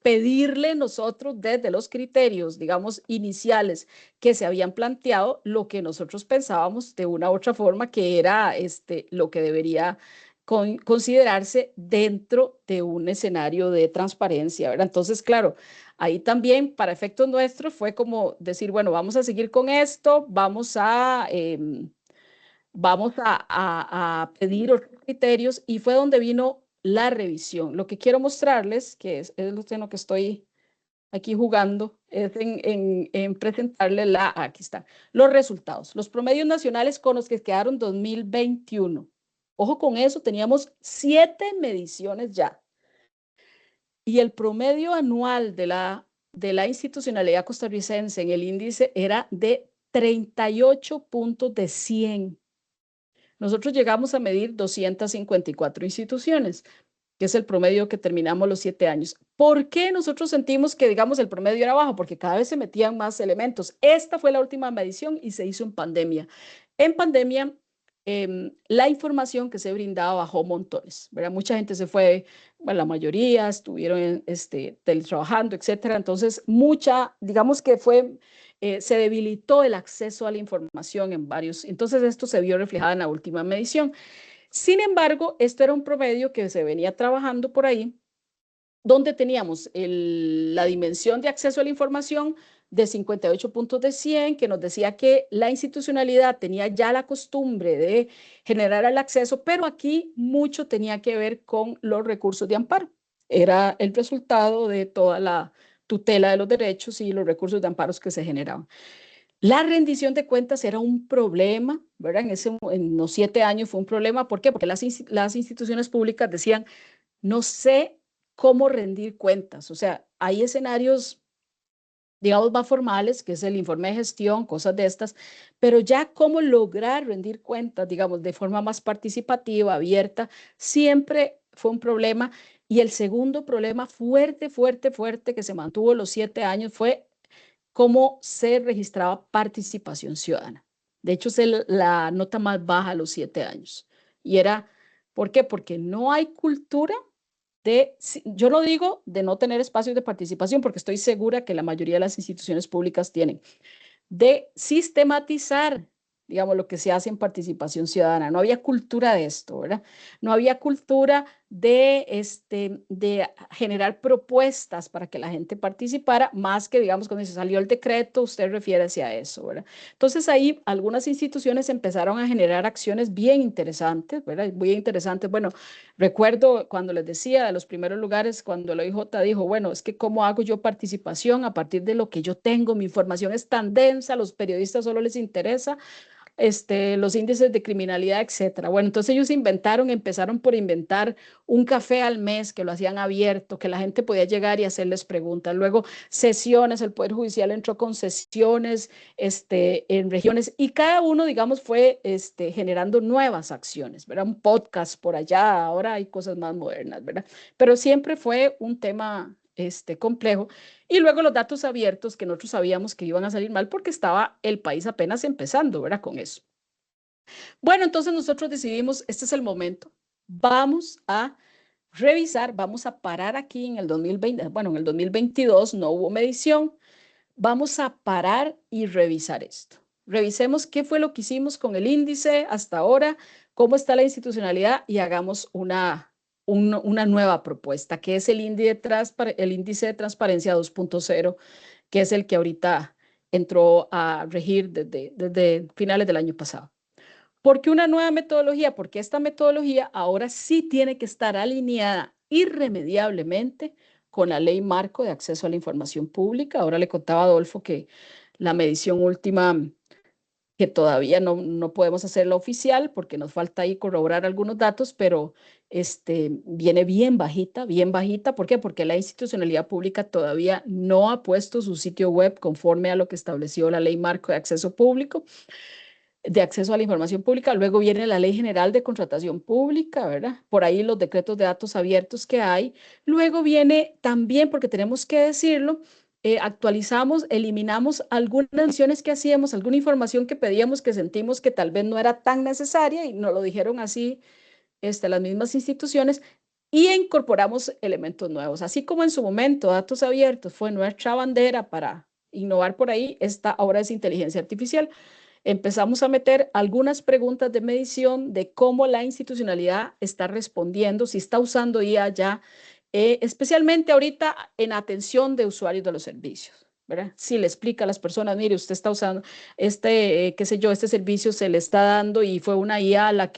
pedirle nosotros desde los criterios, digamos, iniciales que se habían planteado, lo que nosotros pensábamos de una u otra forma que era lo que debería considerarse dentro de un escenario de transparencia, ¿verdad? Entonces, claro, ahí también para efectos nuestros fue como decir, bueno, vamos a seguir con esto, vamos a pedir otros criterios y fue donde vino la revisión. Lo que quiero mostrarles, que es lo que estoy aquí jugando, es en presentarles aquí está, los resultados, los promedios nacionales con los que quedaron 2021. Ojo con eso, teníamos 7 mediciones ya. Y el promedio anual de la institucionalidad costarricense en el índice era de 38 puntos de 100. Nosotros llegamos a medir 254 instituciones, que es el promedio que terminamos los 7 años. ¿Por qué nosotros sentimos que, digamos, el promedio era bajo? Porque cada vez se metían más elementos. Esta fue la última medición y se hizo en pandemia. En pandemia, la información que se brindaba bajó montones, ¿verdad? Mucha gente se fue, bueno, la mayoría estuvieron teletrabajando, etcétera. Entonces, digamos que se debilitó el acceso a la información en varios. Entonces, esto se vio reflejado en la última medición. Sin embargo, esto era un promedio que se venía trabajando por ahí, donde teníamos la dimensión de acceso a la información de 58 puntos de 100, que nos decía que la institucionalidad tenía ya la costumbre de generar el acceso, pero aquí mucho tenía que ver con los recursos de amparo. Era el resultado de toda la tutela de los derechos y los recursos de amparos que se generaban. La rendición de cuentas era un problema, ¿verdad? En los 7 años fue un problema. ¿Por qué? Porque las instituciones públicas decían, no sé cómo rendir cuentas. O sea, hay escenarios, digamos, más formales, que es el informe de gestión, cosas de estas, pero ya cómo lograr rendir cuentas, digamos, de forma más participativa, abierta, siempre fue un problema. Y el segundo problema fuerte, fuerte, fuerte que se mantuvo los 7 años fue cómo se registraba participación ciudadana. De hecho, es la nota más baja a los 7 años. Y era, ¿por qué? Porque no hay cultura yo no digo de no tener espacios de participación, porque estoy segura que la mayoría de las instituciones públicas tienen, de sistematizar, digamos, lo que se hace en participación ciudadana. No había cultura de esto, ¿verdad? No había cultura de generar propuestas para que la gente participara, más que, digamos, cuando se salió el decreto, usted refiere a eso, ¿verdad? Entonces ahí algunas instituciones empezaron a generar acciones bien interesantes, ¿verdad? Muy interesantes. Bueno, recuerdo cuando les decía de los primeros lugares, cuando el OIJ dijo, bueno, es que cómo hago yo participación a partir de lo que yo tengo, mi información es tan densa, a los periodistas solo les interesa los índices de criminalidad, etcétera. Bueno, entonces ellos empezaron por inventar un café al mes que lo hacían abierto, que la gente podía llegar y hacerles preguntas. Luego sesiones, el Poder Judicial entró con sesiones en regiones y cada uno, digamos, fue generando nuevas acciones, ¿verdad? Un podcast por allá, ahora hay cosas más modernas, ¿verdad? Pero siempre fue un tema complejo. Y luego los datos abiertos que nosotros sabíamos que iban a salir mal porque estaba el país apenas empezando, ¿verdad? Con eso. Bueno, entonces nosotros decidimos, este es el momento, vamos a revisar, vamos a parar aquí en el 2020, bueno, en el 2022 no hubo medición, vamos a parar y revisar esto. Revisemos qué fue lo que hicimos con el índice hasta ahora, cómo está la institucionalidad y hagamos una nueva propuesta, que es el índice de transparencia 2.0, que es el que ahorita entró a regir desde finales del año pasado. ¿Por qué una nueva metodología? Porque esta metodología ahora sí tiene que estar alineada irremediablemente con la Ley Marco de Acceso a la Información Pública. Ahora le contaba a Adolfo que la medición última, que todavía no podemos hacerla oficial porque nos falta ahí corroborar algunos datos, pero viene bien bajita, bien bajita. ¿Por qué? Porque la institucionalidad pública todavía no ha puesto su sitio web conforme a lo que estableció la Ley Marco de Acceso Público, de acceso a la información pública. Luego viene la Ley General de Contratación Pública, ¿verdad? Por ahí los decretos de datos abiertos que hay. Luego viene también, porque tenemos que decirlo, actualizamos, eliminamos algunas menciones que hacíamos, alguna información que pedíamos que sentimos que tal vez no era tan necesaria y nos lo dijeron así las mismas instituciones, y incorporamos elementos nuevos. Así como en su momento datos abiertos fue nuestra bandera para innovar por ahí, esta ahora es inteligencia artificial. Empezamos a meter algunas preguntas de medición de cómo la institucionalidad está respondiendo, si está usando IA ya, especialmente ahorita en atención de usuarios de los servicios, ¿verdad? Si le explica a las personas, mire, usted está usando qué sé yo, este servicio se le está dando y fue una IA la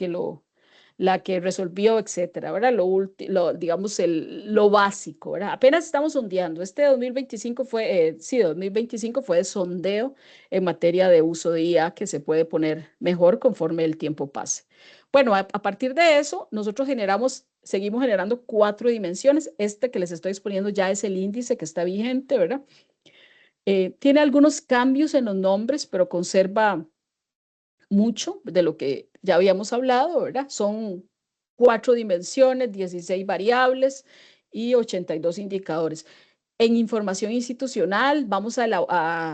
que resolvió, etcétera, ¿verdad? Digamos, lo básico, ¿verdad? Apenas estamos sondeando. 2025 fue, 2025 fue de sondeo en materia de uso de IA que se puede poner mejor conforme el tiempo pase. Bueno, a partir de eso, nosotros seguimos generando 4 dimensiones. Este que les estoy exponiendo ya es el índice que está vigente, ¿verdad? Tiene algunos cambios en los nombres, pero conserva mucho de lo que ya habíamos hablado, ¿verdad? Son 4 dimensiones, 16 variables y 82 indicadores. En información institucional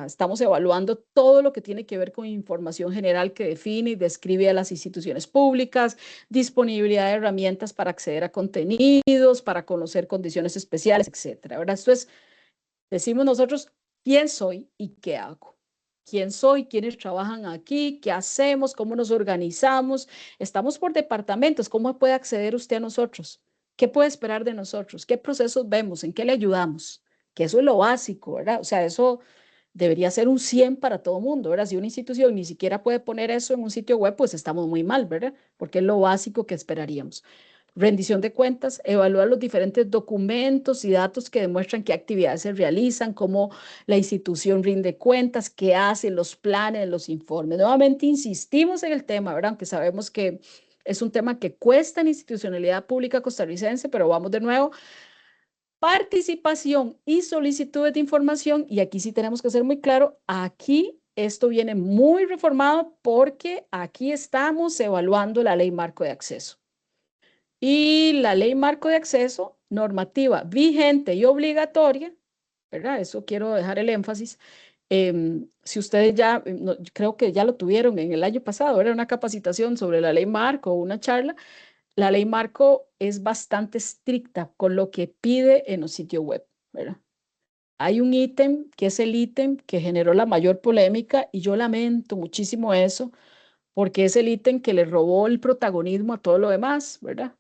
estamos evaluando todo lo que tiene que ver con información general que define y describe a las instituciones públicas, disponibilidad de herramientas para acceder a contenidos, para conocer condiciones especiales, etcétera, ¿verdad? Esto es, decimos nosotros, quién soy y qué hago. ¿Quién soy? ¿Quiénes trabajan aquí? ¿Qué hacemos? ¿Cómo nos organizamos? Estamos por departamentos. ¿Cómo puede acceder usted a nosotros? ¿Qué puede esperar de nosotros? ¿Qué procesos vemos? ¿En qué le ayudamos? Que eso es lo básico, ¿verdad? O sea, eso debería ser un 100 para todo mundo, ¿verdad? Si una institución ni siquiera puede poner eso en un sitio web, pues estamos muy mal, ¿verdad? Porque es lo básico que esperaríamos. Rendición de cuentas, evaluar los diferentes documentos y datos que demuestran qué actividades se realizan, cómo la institución rinde cuentas, qué hace, los planes, los informes. Nuevamente insistimos en el tema, ¿verdad? Aunque sabemos que es un tema que cuesta en institucionalidad pública costarricense, pero vamos de nuevo. Participación y solicitudes de información, y aquí sí tenemos que ser muy claro, aquí esto viene muy reformado porque aquí estamos evaluando la Ley Marco de Acceso. Y la Ley Marco de Acceso, normativa vigente y obligatoria, ¿verdad? Eso quiero dejar el énfasis. Si ustedes ya, creo que ya lo tuvieron en el año pasado, era una capacitación sobre la Ley Marco, una charla. La Ley Marco es bastante estricta con lo que pide en los sitios web, ¿verdad? Hay un ítem que es el ítem que generó la mayor polémica y yo lamento muchísimo eso porque es el ítem que le robó el protagonismo a todo lo demás, ¿verdad?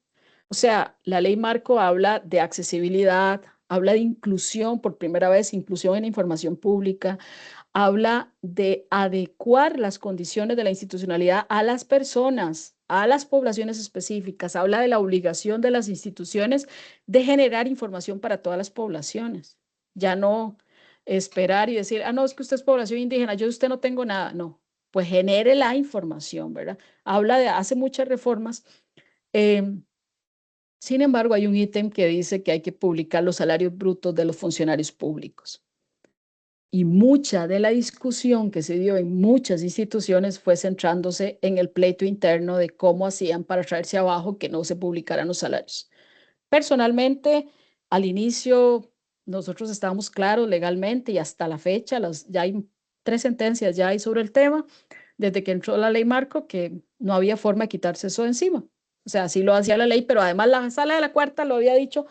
O sea, la ley marco habla de accesibilidad, habla de inclusión, por primera vez, inclusión en la información pública, habla de adecuar las condiciones de la institucionalidad a las personas, a las poblaciones específicas, habla de la obligación de las instituciones de generar información para todas las poblaciones, ya no esperar y decir, no, es que usted es población indígena, yo de usted no tengo nada, no, pues genere la información, ¿verdad? Hace muchas reformas. Sin embargo, hay un ítem que dice que hay que publicar los salarios brutos de los funcionarios públicos. Y mucha de la discusión que se dio en muchas instituciones fue centrándose en el pleito interno de cómo hacían para traerse abajo que no se publicaran los salarios. Personalmente, al inicio, nosotros estábamos claros legalmente y hasta la fecha, ya hay 3 sentencias ya hay sobre el tema, desde que entró la ley Marco, que no había forma de quitarse eso de encima. O sea, sí lo hacía la ley, pero además la Sala de la Cuarta lo había dicho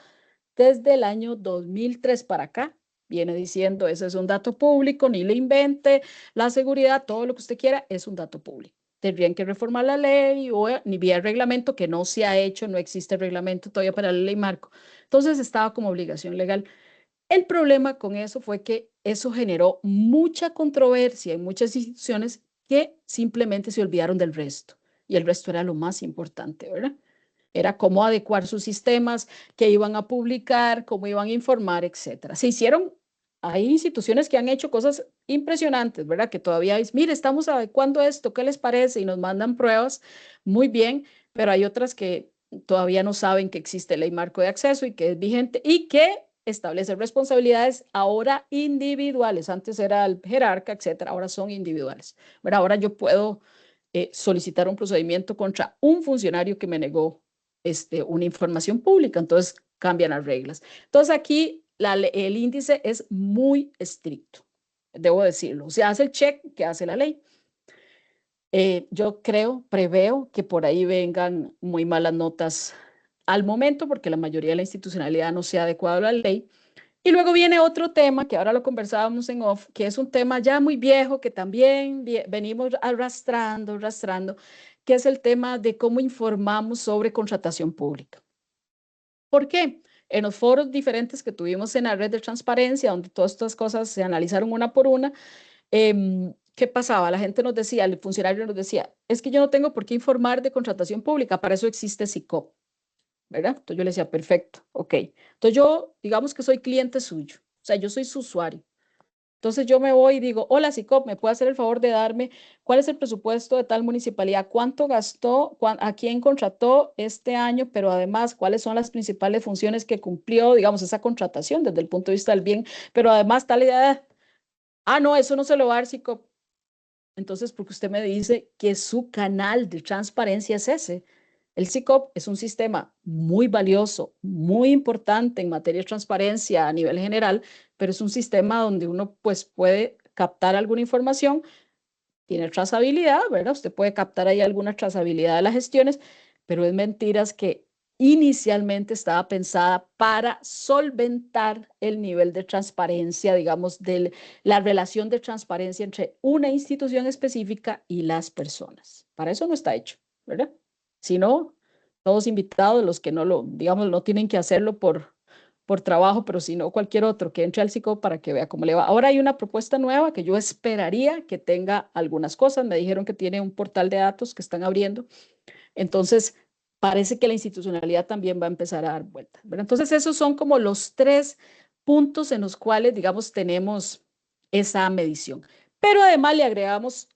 desde el año 2003 para acá. Viene diciendo, ese es un dato público, ni le invente, la seguridad, todo lo que usted quiera, es un dato público. Tendrían que reformar la ley o ni vía reglamento, que no se ha hecho, no existe reglamento todavía para la ley marco. Entonces estaba como obligación legal. El problema con eso fue que eso generó mucha controversia en muchas instituciones que simplemente se olvidaron del resto. Y el resto era lo más importante, ¿verdad? Era cómo adecuar sus sistemas, qué iban a publicar, cómo iban a informar, etcétera. Se hicieron, hay instituciones que han hecho cosas impresionantes, ¿verdad? Que todavía es, mire, estamos adecuando esto, ¿qué les parece? Y nos mandan pruebas, muy bien, pero hay otras que todavía no saben que existe ley marco de acceso y que es vigente y que establece responsabilidades ahora individuales. Antes era el jerarca, etcétera, ahora son individuales. Pero ahora yo puedo solicitar un procedimiento contra un funcionario que me negó una información pública, entonces cambian las reglas. Entonces aquí el índice es muy estricto, debo decirlo. Se hace el check que hace la ley. Yo preveo que por ahí vengan muy malas notas al momento, porque la mayoría de la institucionalidad no se ha adecuado a la ley. Y luego viene otro tema que ahora lo conversábamos en off, que es un tema ya muy viejo que también venimos arrastrando, que es el tema de cómo informamos sobre contratación pública. ¿Por qué? En los foros diferentes que tuvimos en la red de transparencia, donde todas estas cosas se analizaron una por una, ¿qué pasaba? La gente nos decía, el funcionario nos decía, es que yo no tengo por qué informar de contratación pública, para eso existe SICOP, ¿verdad? Entonces yo le decía, perfecto, ok. Entonces yo, digamos que soy cliente suyo, o sea, yo soy su usuario. Entonces yo me voy y digo, hola SICOP, ¿me puede hacer el favor de darme cuál es el presupuesto de tal municipalidad? ¿Cuánto gastó? ¿A quién contrató este año? Pero además, ¿cuáles son las principales funciones que cumplió, digamos, esa contratación desde el punto de vista del bien? Pero además, tal idea, no, eso no se lo va a dar SICOP. Entonces, porque usted me dice que su canal de transparencia es ese. El SICOP es un sistema muy valioso, muy importante en materia de transparencia a nivel general, pero es un sistema donde uno pues, puede captar alguna información, tiene trazabilidad, ¿verdad? Usted puede captar ahí alguna trazabilidad de las gestiones, pero es mentiras que inicialmente estaba pensada para solventar el nivel de transparencia, digamos, de la relación de transparencia entre una institución específica y las personas. Para eso no está hecho, ¿verdad? Si no, todos invitados, los que no lo, digamos, no tienen que hacerlo por trabajo, pero si no, cualquier otro que entre al psicólogo para que vea cómo le va. Ahora hay una propuesta nueva que yo esperaría que tenga algunas cosas. Me dijeron que tiene un portal de datos que están abriendo. Entonces, parece que la institucionalidad también va a empezar a dar vuelta, ¿verdad? Entonces, esos son como los 3 puntos en los cuales, digamos, tenemos esa medición. Pero además le agregamos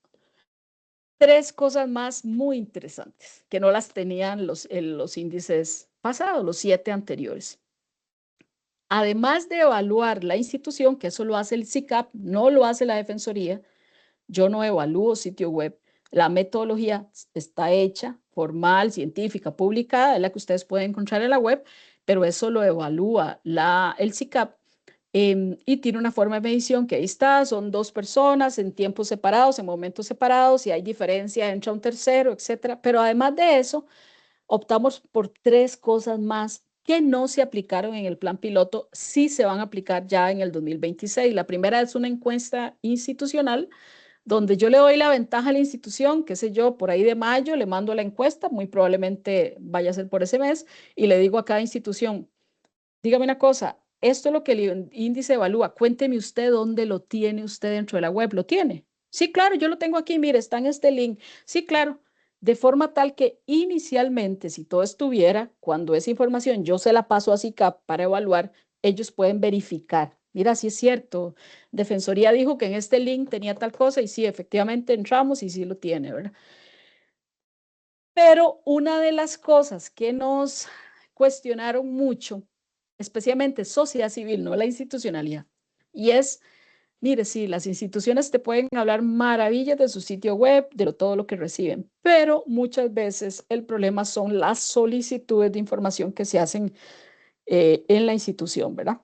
3 cosas más muy interesantes que no las tenían los índices pasados, los 7 anteriores. Además de evaluar la institución, que eso lo hace el SICAP, no lo hace la Defensoría, yo no evalúo sitio web. La metodología está hecha, formal, científica, publicada, es la que ustedes pueden encontrar en la web, pero eso lo evalúa el SICAP y tiene una forma de medición que ahí está, son 2 personas en tiempos separados, en momentos separados, y hay diferencia entre un tercero, etcétera. Pero además de eso, optamos por 3 cosas más que no se aplicaron en el plan piloto, sí se van a aplicar ya en el 2026. La primera es una encuesta institucional donde yo le doy la ventaja a la institución, qué sé yo, por ahí de mayo le mando la encuesta, muy probablemente vaya a ser por ese mes, y le digo a cada institución, dígame una cosa, esto es lo que el índice evalúa, cuénteme usted dónde lo tiene usted dentro de la web, ¿lo tiene? Sí, claro, yo lo tengo aquí, mire, está en este link. Sí, claro, de forma tal que inicialmente, si todo estuviera, cuando esa información yo se la paso a SICAP para evaluar, ellos pueden verificar. Mira, sí es cierto, Defensoría dijo que en este link tenía tal cosa y sí, efectivamente entramos y sí lo tiene, ¿verdad? Pero una de las cosas que nos cuestionaron mucho, especialmente sociedad civil, no la institucionalidad, y es, mire, sí, las instituciones te pueden hablar maravillas de su sitio web, de todo lo que reciben, pero muchas veces el problema son las solicitudes de información que se hacen en la institución, ¿verdad?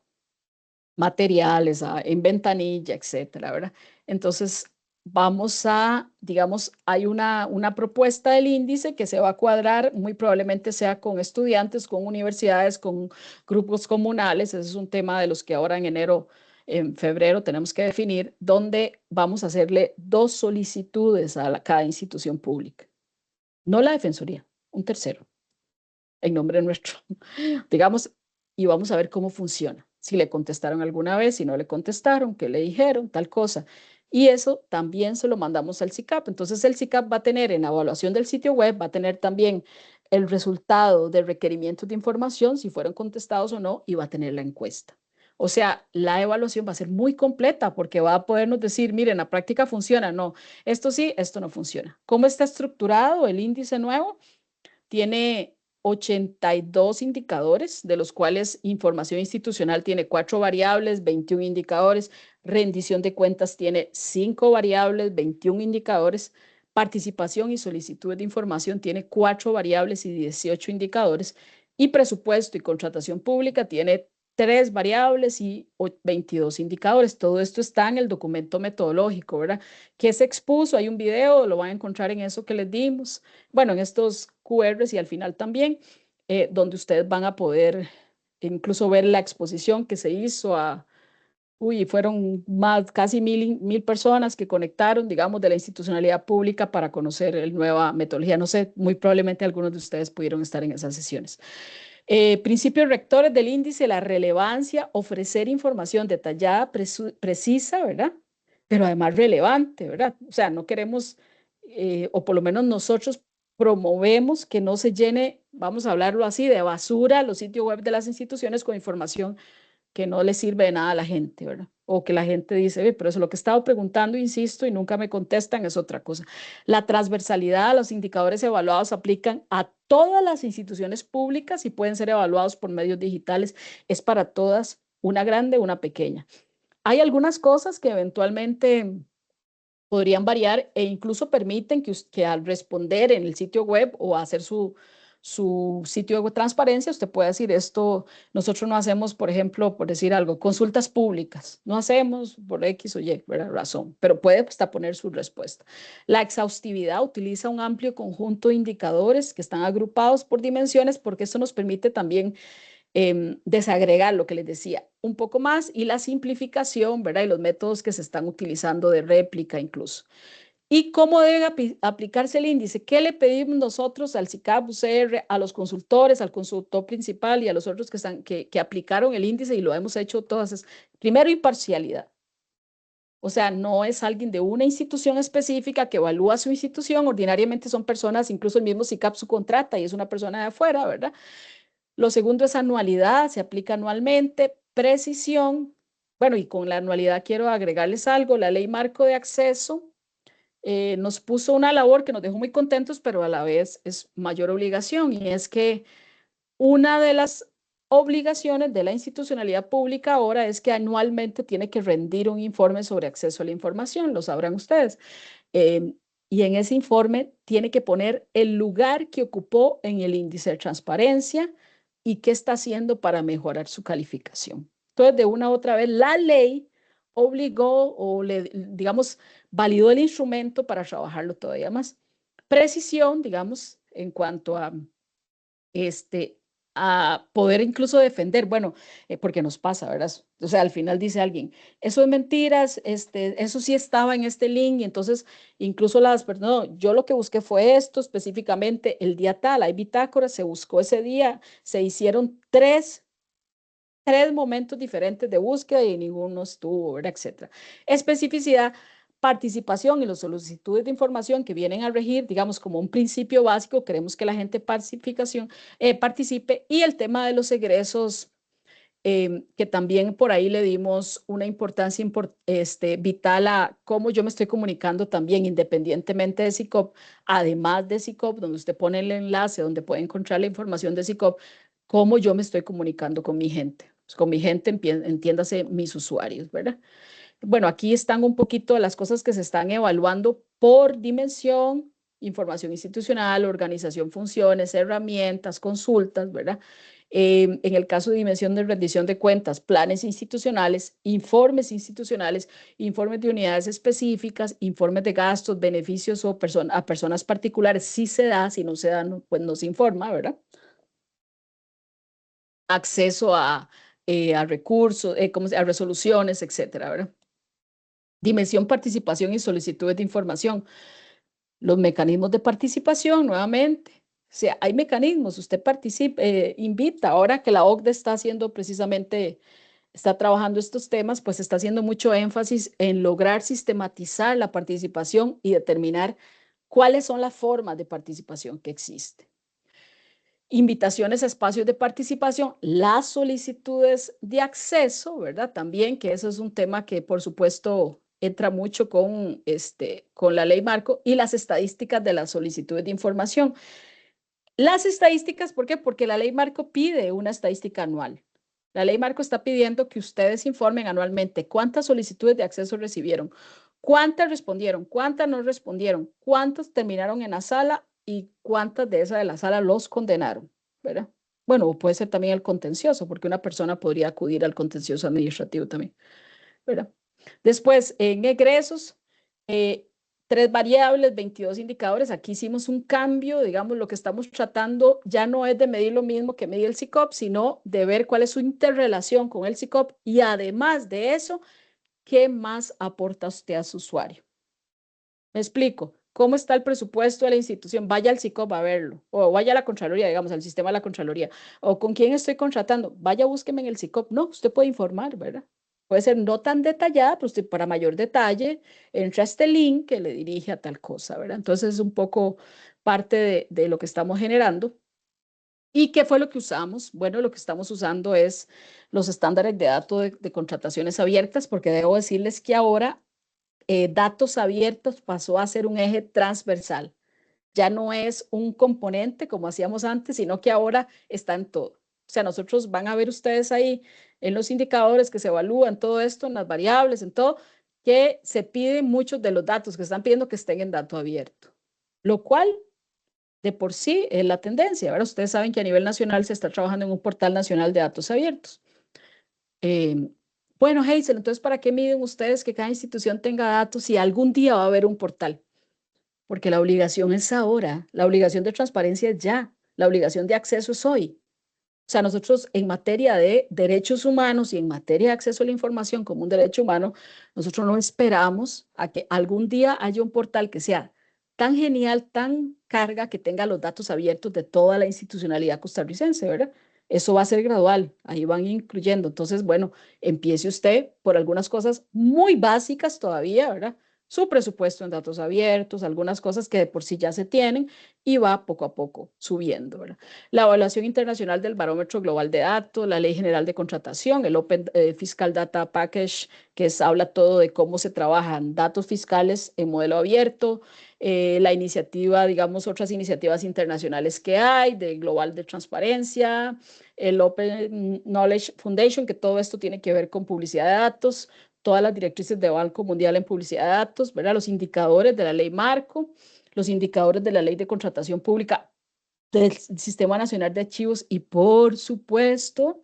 Materiales, en ventanilla, etcétera, ¿verdad? Entonces, digamos, hay una propuesta del índice que se va a cuadrar, muy probablemente sea con estudiantes, con universidades, con grupos comunales. Ese es un tema de los que ahora en enero, en febrero tenemos que definir, donde vamos a hacerle 2 solicitudes a cada institución pública. No la Defensoría, un tercero, en nombre nuestro, digamos, y vamos a ver cómo funciona. Si le contestaron alguna vez, si no le contestaron, qué le dijeron, tal cosa. Y eso también se lo mandamos al SICAP. Entonces el SICAP va a tener en la evaluación del sitio web, va a tener también el resultado de requerimientos de información, si fueron contestados o no, y va a tener la encuesta. O sea, la evaluación va a ser muy completa porque va a podernos decir, miren, la práctica funciona, no, esto sí, esto no funciona. ¿Cómo está estructurado el índice nuevo? Tiene 82 indicadores, de los cuales información institucional tiene 4 variables, 21 indicadores, rendición de cuentas tiene 5 variables, 21 indicadores, participación y solicitudes de información tiene 4 variables y 18 indicadores, y presupuesto y contratación pública tiene 3 variables y 22 indicadores. Todo esto está en el documento metodológico, ¿verdad? Que se expuso, hay un video, lo van a encontrar en eso que les dimos, bueno, en estos QRs y al final también, donde ustedes van a poder incluso ver la exposición que se hizo a, fueron más, casi mil personas que conectaron, digamos, de la institucionalidad pública para conocer la nueva metodología. No sé, muy probablemente algunos de ustedes pudieron estar en esas sesiones. Principios rectores del índice, la relevancia, ofrecer información detallada, precisa, ¿verdad? Pero además relevante, ¿verdad? O sea, no queremos, o por lo menos nosotros promovemos que no se llene, vamos a hablarlo así, de basura los sitios web de las instituciones con información que no le sirve de nada a la gente, ¿verdad? O que la gente dice, pero eso es lo que he estado preguntando, insisto, y nunca me contestan, es otra cosa. La transversalidad, los indicadores evaluados aplican a todas las instituciones públicas y pueden ser evaluados por medios digitales. Es para todas, una grande, una pequeña. Hay algunas cosas que eventualmente podrían variar e incluso permiten que al responder en el sitio web o hacer su sitio de transparencia, usted puede decir esto, nosotros no hacemos, por ejemplo, por decir algo, consultas públicas, no hacemos por X o Y, ¿verdad? Razón, pero puede hasta poner su respuesta. La exhaustividad utiliza un amplio conjunto de indicadores que están agrupados por dimensiones porque esto nos permite también desagregar lo que les decía un poco más y la simplificación, ¿verdad? Y los métodos que se están utilizando de réplica incluso. ¿Y cómo debe aplicarse el índice? ¿Qué le pedimos nosotros al SICAP, UCR, a los consultores, al consultor principal y a los otros que aplicaron el índice y lo hemos hecho todas? Primero, imparcialidad. O sea, no es alguien de una institución específica que evalúa su institución. Ordinariamente son personas, incluso el mismo SICAP subcontrata y es una persona de afuera, ¿verdad? Lo segundo es anualidad, se aplica anualmente. Precisión, bueno, y con la anualidad quiero agregarles algo, la ley marco de acceso nos puso una labor que nos dejó muy contentos, pero a la vez es mayor obligación, y es que una de las obligaciones de la institucionalidad pública ahora es que anualmente tiene que rendir un informe sobre acceso a la información, lo sabrán ustedes. Eh, y en ese informe tiene que poner el lugar que ocupó en el índice de transparencia y qué está haciendo para mejorar su calificación. Entonces, de una u otra vez, la ley obligó o, digamos, validó el instrumento para trabajarlo todavía más. Precisión, digamos, en cuanto este, a poder incluso defender, bueno, porque nos pasa, ¿verdad? O sea, al final dice alguien, eso es mentiras, eso sí estaba en este link, y entonces incluso las personas, no, yo lo que busqué fue esto específicamente, el día tal, hay bitácora, se buscó ese día, se hicieron tres momentos diferentes de búsqueda y ninguno estuvo, ¿verdad? Etcétera. Especificidad, participación y las solicitudes de información que vienen a regir, digamos, como un principio básico, queremos que la gente participe, y el tema de los egresos, que también por ahí le dimos una importancia vital a cómo yo me estoy comunicando también, independientemente de SICOP, además de SICOP, donde usted pone el enlace, donde puede encontrar la información de SICOP, cómo yo me estoy comunicando con mi gente. Pues con mi gente, entiéndase mis usuarios, ¿verdad? Bueno, aquí están un poquito de las cosas que se están evaluando por dimensión: información institucional, organización, funciones, herramientas, consultas, ¿verdad? En el caso de dimensión de rendición de cuentas, planes institucionales, informes de unidades específicas, informes de gastos, beneficios o a personas particulares. Si se da, si no se da, no, pues no se informa, ¿verdad? Acceso a recursos, a resoluciones, etcétera, ¿verdad? Dimensión, participación y solicitudes de información. Los mecanismos de participación, nuevamente. O sea, hay mecanismos, usted participa, invita. Ahora que la OCDE está haciendo precisamente, está trabajando estos temas, pues está haciendo mucho énfasis en lograr sistematizar la participación y determinar cuáles son las formas de participación que existen. invitaciones a espacios de participación, las solicitudes de acceso, ¿verdad? También, que eso es un tema que por supuesto entra mucho con la ley marco, y las estadísticas de las solicitudes de información. Las estadísticas, ¿por qué? Porque la ley marco pide una estadística anual. La ley marco está pidiendo que ustedes informen anualmente cuántas solicitudes de acceso recibieron, cuántas respondieron, cuántas no respondieron, cuántos terminaron en la sala y cuántas de esas de la sala los condenaron, ¿verdad? Bueno, puede ser también el contencioso, porque una persona podría acudir al contencioso administrativo también, ¿verdad? Después, en egresos, eh, 3 variables, 22 indicadores. Aquí hicimos un cambio, digamos, lo que estamos tratando ya no es de medir lo mismo que medir el SICOP, sino de ver cuál es su interrelación con el SICOP y además de eso, ¿qué más aporta usted a su usuario? Me explico. ¿Cómo está el presupuesto de la institución? Vaya al SICOP a verlo, o vaya a la Contraloría, digamos, al sistema de la Contraloría, o con quién estoy contratando. Vaya, búsqueme en el SICOP. No, usted puede informar, ¿verdad? Puede ser no tan detallada, pero usted para mayor detalle entra a este link que le dirige a tal cosa, ¿verdad? Entonces es un poco parte de lo que estamos generando. ¿Y qué fue lo que usamos? Bueno, lo que estamos usando es los estándares de datos de contrataciones abiertas, porque debo decirles que ahora datos abiertos pasó a ser un eje transversal. Ya no es un componente como hacíamos antes, sino que ahora está en todo. O sea, nosotros van a ver ustedes ahí en los indicadores que se evalúan todo esto, en las variables, en todo, que se piden muchos de los datos que están pidiendo que estén en dato abierto, lo cual de por sí es la tendencia. Ahora ustedes saben que a nivel nacional se está trabajando en un portal nacional de datos abiertos. Eh, bueno, Hazel, entonces, ¿para qué miden ustedes que cada institución tenga datos si algún día va a haber un portal? Porque la obligación es ahora, la obligación de transparencia es ya, la obligación de acceso es hoy. O sea, nosotros en materia de derechos humanos y en materia de acceso a la información como un derecho humano, nosotros no esperamos a que algún día haya un portal que sea tan genial, tan carga, que tenga los datos abiertos de toda la institucionalidad costarricense, ¿verdad? Eso va a ser gradual, ahí van incluyendo. Entonces, bueno, empiece usted por algunas cosas muy básicas todavía, ¿verdad? Su presupuesto en datos abiertos, algunas cosas que de por sí ya se tienen y va poco a poco subiendo, ¿verdad? La evaluación internacional del barómetro global de datos, la ley general de contratación, el Open Fiscal Data Package, habla todo de cómo se trabajan datos fiscales en modelo abierto, la iniciativa, digamos, otras iniciativas internacionales que hay, de global de transparencia, el Open Knowledge Foundation, que todo esto tiene que ver con publicidad de datos, todas las directrices de Banco Mundial en publicidad de datos, ¿verdad? Los indicadores de la ley marco, los indicadores de la ley de contratación pública, del Sistema Nacional de Archivos y, por supuesto,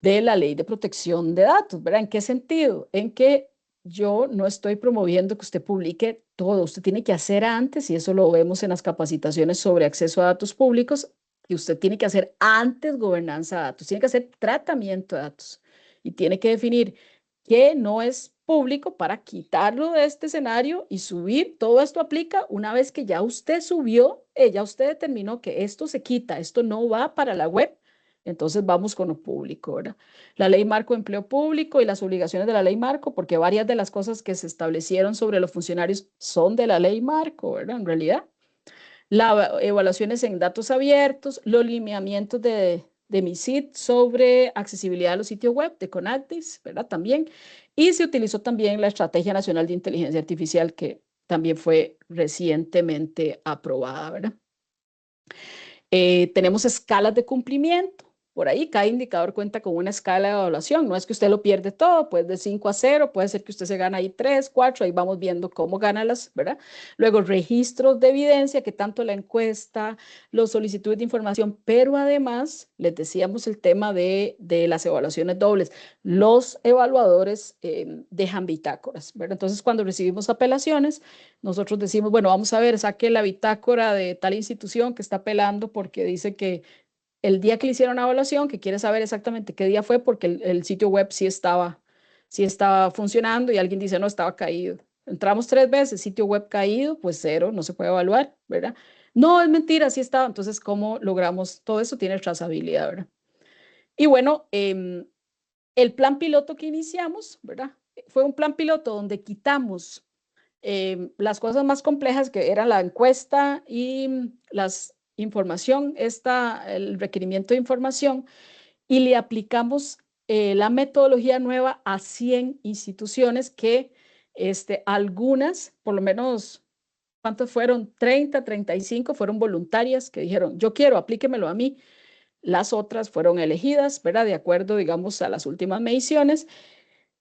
de la Ley de Protección de Datos, ¿verdad? ¿En qué sentido? En que yo no estoy promoviendo que usted publique todo, usted tiene que hacer antes, y eso lo vemos en las capacitaciones sobre acceso a datos públicos, que usted tiene que hacer antes gobernanza de datos, tiene que hacer tratamiento de datos y tiene que definir qué no es público para quitarlo de este escenario y subir. Todo esto aplica una vez que ya usted subió, ya usted determinó que esto se quita, esto no va para la web. Entonces vamos con lo público, ¿verdad? La ley marco de empleo público y las obligaciones de la ley marco, porque varias de las cosas que se establecieron sobre los funcionarios son de la ley marco, ¿verdad? En realidad, las evaluaciones en datos abiertos, los lineamientos de MiSID sobre accesibilidad a los sitios web de Conactis, ¿verdad? También. Y se utilizó también la Estrategia Nacional de Inteligencia Artificial, que también fue recientemente aprobada, ¿verdad? Tenemos escalas de cumplimiento. Por ahí cada indicador cuenta con una escala de evaluación. No es que usted lo pierde todo, pues de 5 a 0, puede ser que usted se gana ahí 3, 4, ahí vamos viendo cómo gana las, ¿verdad? Luego registros de evidencia, que tanto la encuesta, los solicitudes de información, pero además les decíamos el tema de las evaluaciones dobles. Los evaluadores dejan bitácoras, ¿verdad? Entonces cuando recibimos apelaciones, nosotros decimos, bueno, vamos a ver, saque la bitácora de tal institución que está apelando porque dice que el día que le hicieron la evaluación, que quiere saber exactamente qué día fue, porque el sitio web sí estaba funcionando y alguien dice, no, estaba caído. Entramos 3 veces, sitio web caído, pues 0, no se puede evaluar, ¿verdad? No, es mentira, sí estaba. Entonces, ¿cómo logramos? Todo eso tiene trazabilidad, ¿verdad? Y bueno, el plan piloto que iniciamos, ¿verdad? Fue un plan piloto donde quitamos las cosas más complejas que eran la encuesta y las información, el requerimiento de información, y le aplicamos la metodología nueva a 100 instituciones que algunas, por lo menos, ¿cuántos fueron? 30, 35 fueron voluntarias que dijeron, yo quiero, aplíquemelo a mí. Las otras fueron elegidas, ¿verdad? De acuerdo, digamos, a las últimas mediciones.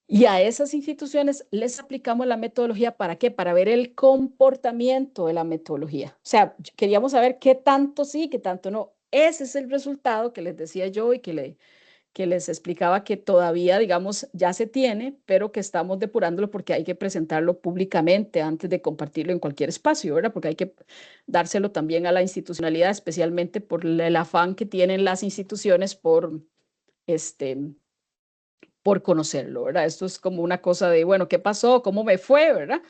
Y a esas instituciones les aplicamos la metodología, ¿para qué? Para ver el comportamiento de la metodología. O sea, queríamos saber qué tanto sí, qué tanto no. Ese es el resultado que les decía yo y que les explicaba que todavía, digamos, ya se tiene, pero que estamos depurándolo porque hay que presentarlo públicamente antes de compartirlo en cualquier espacio, ¿verdad? Porque hay que dárselo también a la institucionalidad, especialmente por el afán que tienen las instituciones este, por conocerlo, ¿verdad? Esto es como una cosa de, bueno, ¿qué pasó? ¿Cómo me fue? ¿Verdad?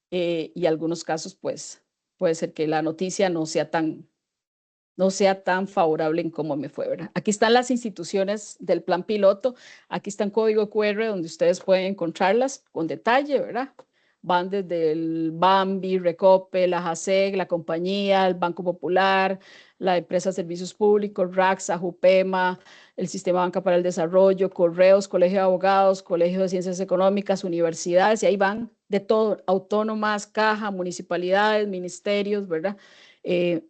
Y algunos casos, pues, puede ser que la noticia no sea tan favorable en cómo me fue, ¿verdad? Aquí están las instituciones del plan piloto, aquí está en código QR donde ustedes pueden encontrarlas con detalle, ¿verdad? Van desde el Bambi, Recope, la JASEC, la compañía, el Banco Popular, la empresa de Servicios Públicos, RAXA, JUPEMA, el Sistema Banca para el Desarrollo, Correos, Colegio de Abogados, Colegio de Ciencias Económicas, universidades, y ahí van de todo, autónomas, caja, municipalidades, ministerios, ¿verdad?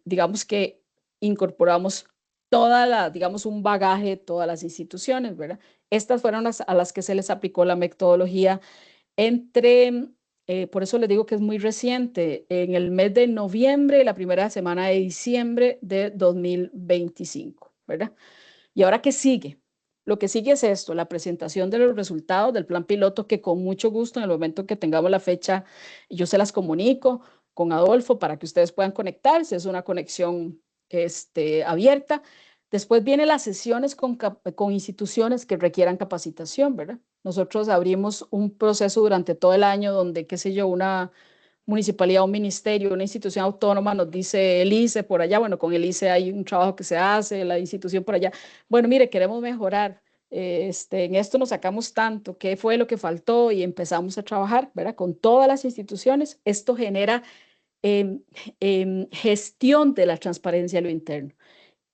Digamos que incorporamos digamos, un bagaje de todas las instituciones, ¿verdad? Estas fueron a las que se les aplicó la metodología por eso les digo que es muy reciente, en el mes de noviembre y la primera semana de diciembre de 2025, ¿verdad? ¿Y ahora qué sigue? Lo que sigue es esto, la presentación de los resultados del plan piloto, que con mucho gusto en el momento que tengamos la fecha, yo se las comunico con Adolfo para que ustedes puedan conectarse. Es una conexión abierta. Después vienen las sesiones con instituciones que requieran capacitación, ¿verdad? Nosotros abrimos un proceso durante todo el año donde, qué sé yo, una municipalidad, un ministerio, una institución autónoma nos dice el ICE por allá, bueno, con el ICE hay un trabajo que se hace, la institución por allá, bueno, mire, queremos mejorar, en esto nos sacamos tanto, qué fue lo que faltó y empezamos a trabajar, ¿verdad? Con todas las instituciones, esto genera em, gestión de la transparencia a lo interno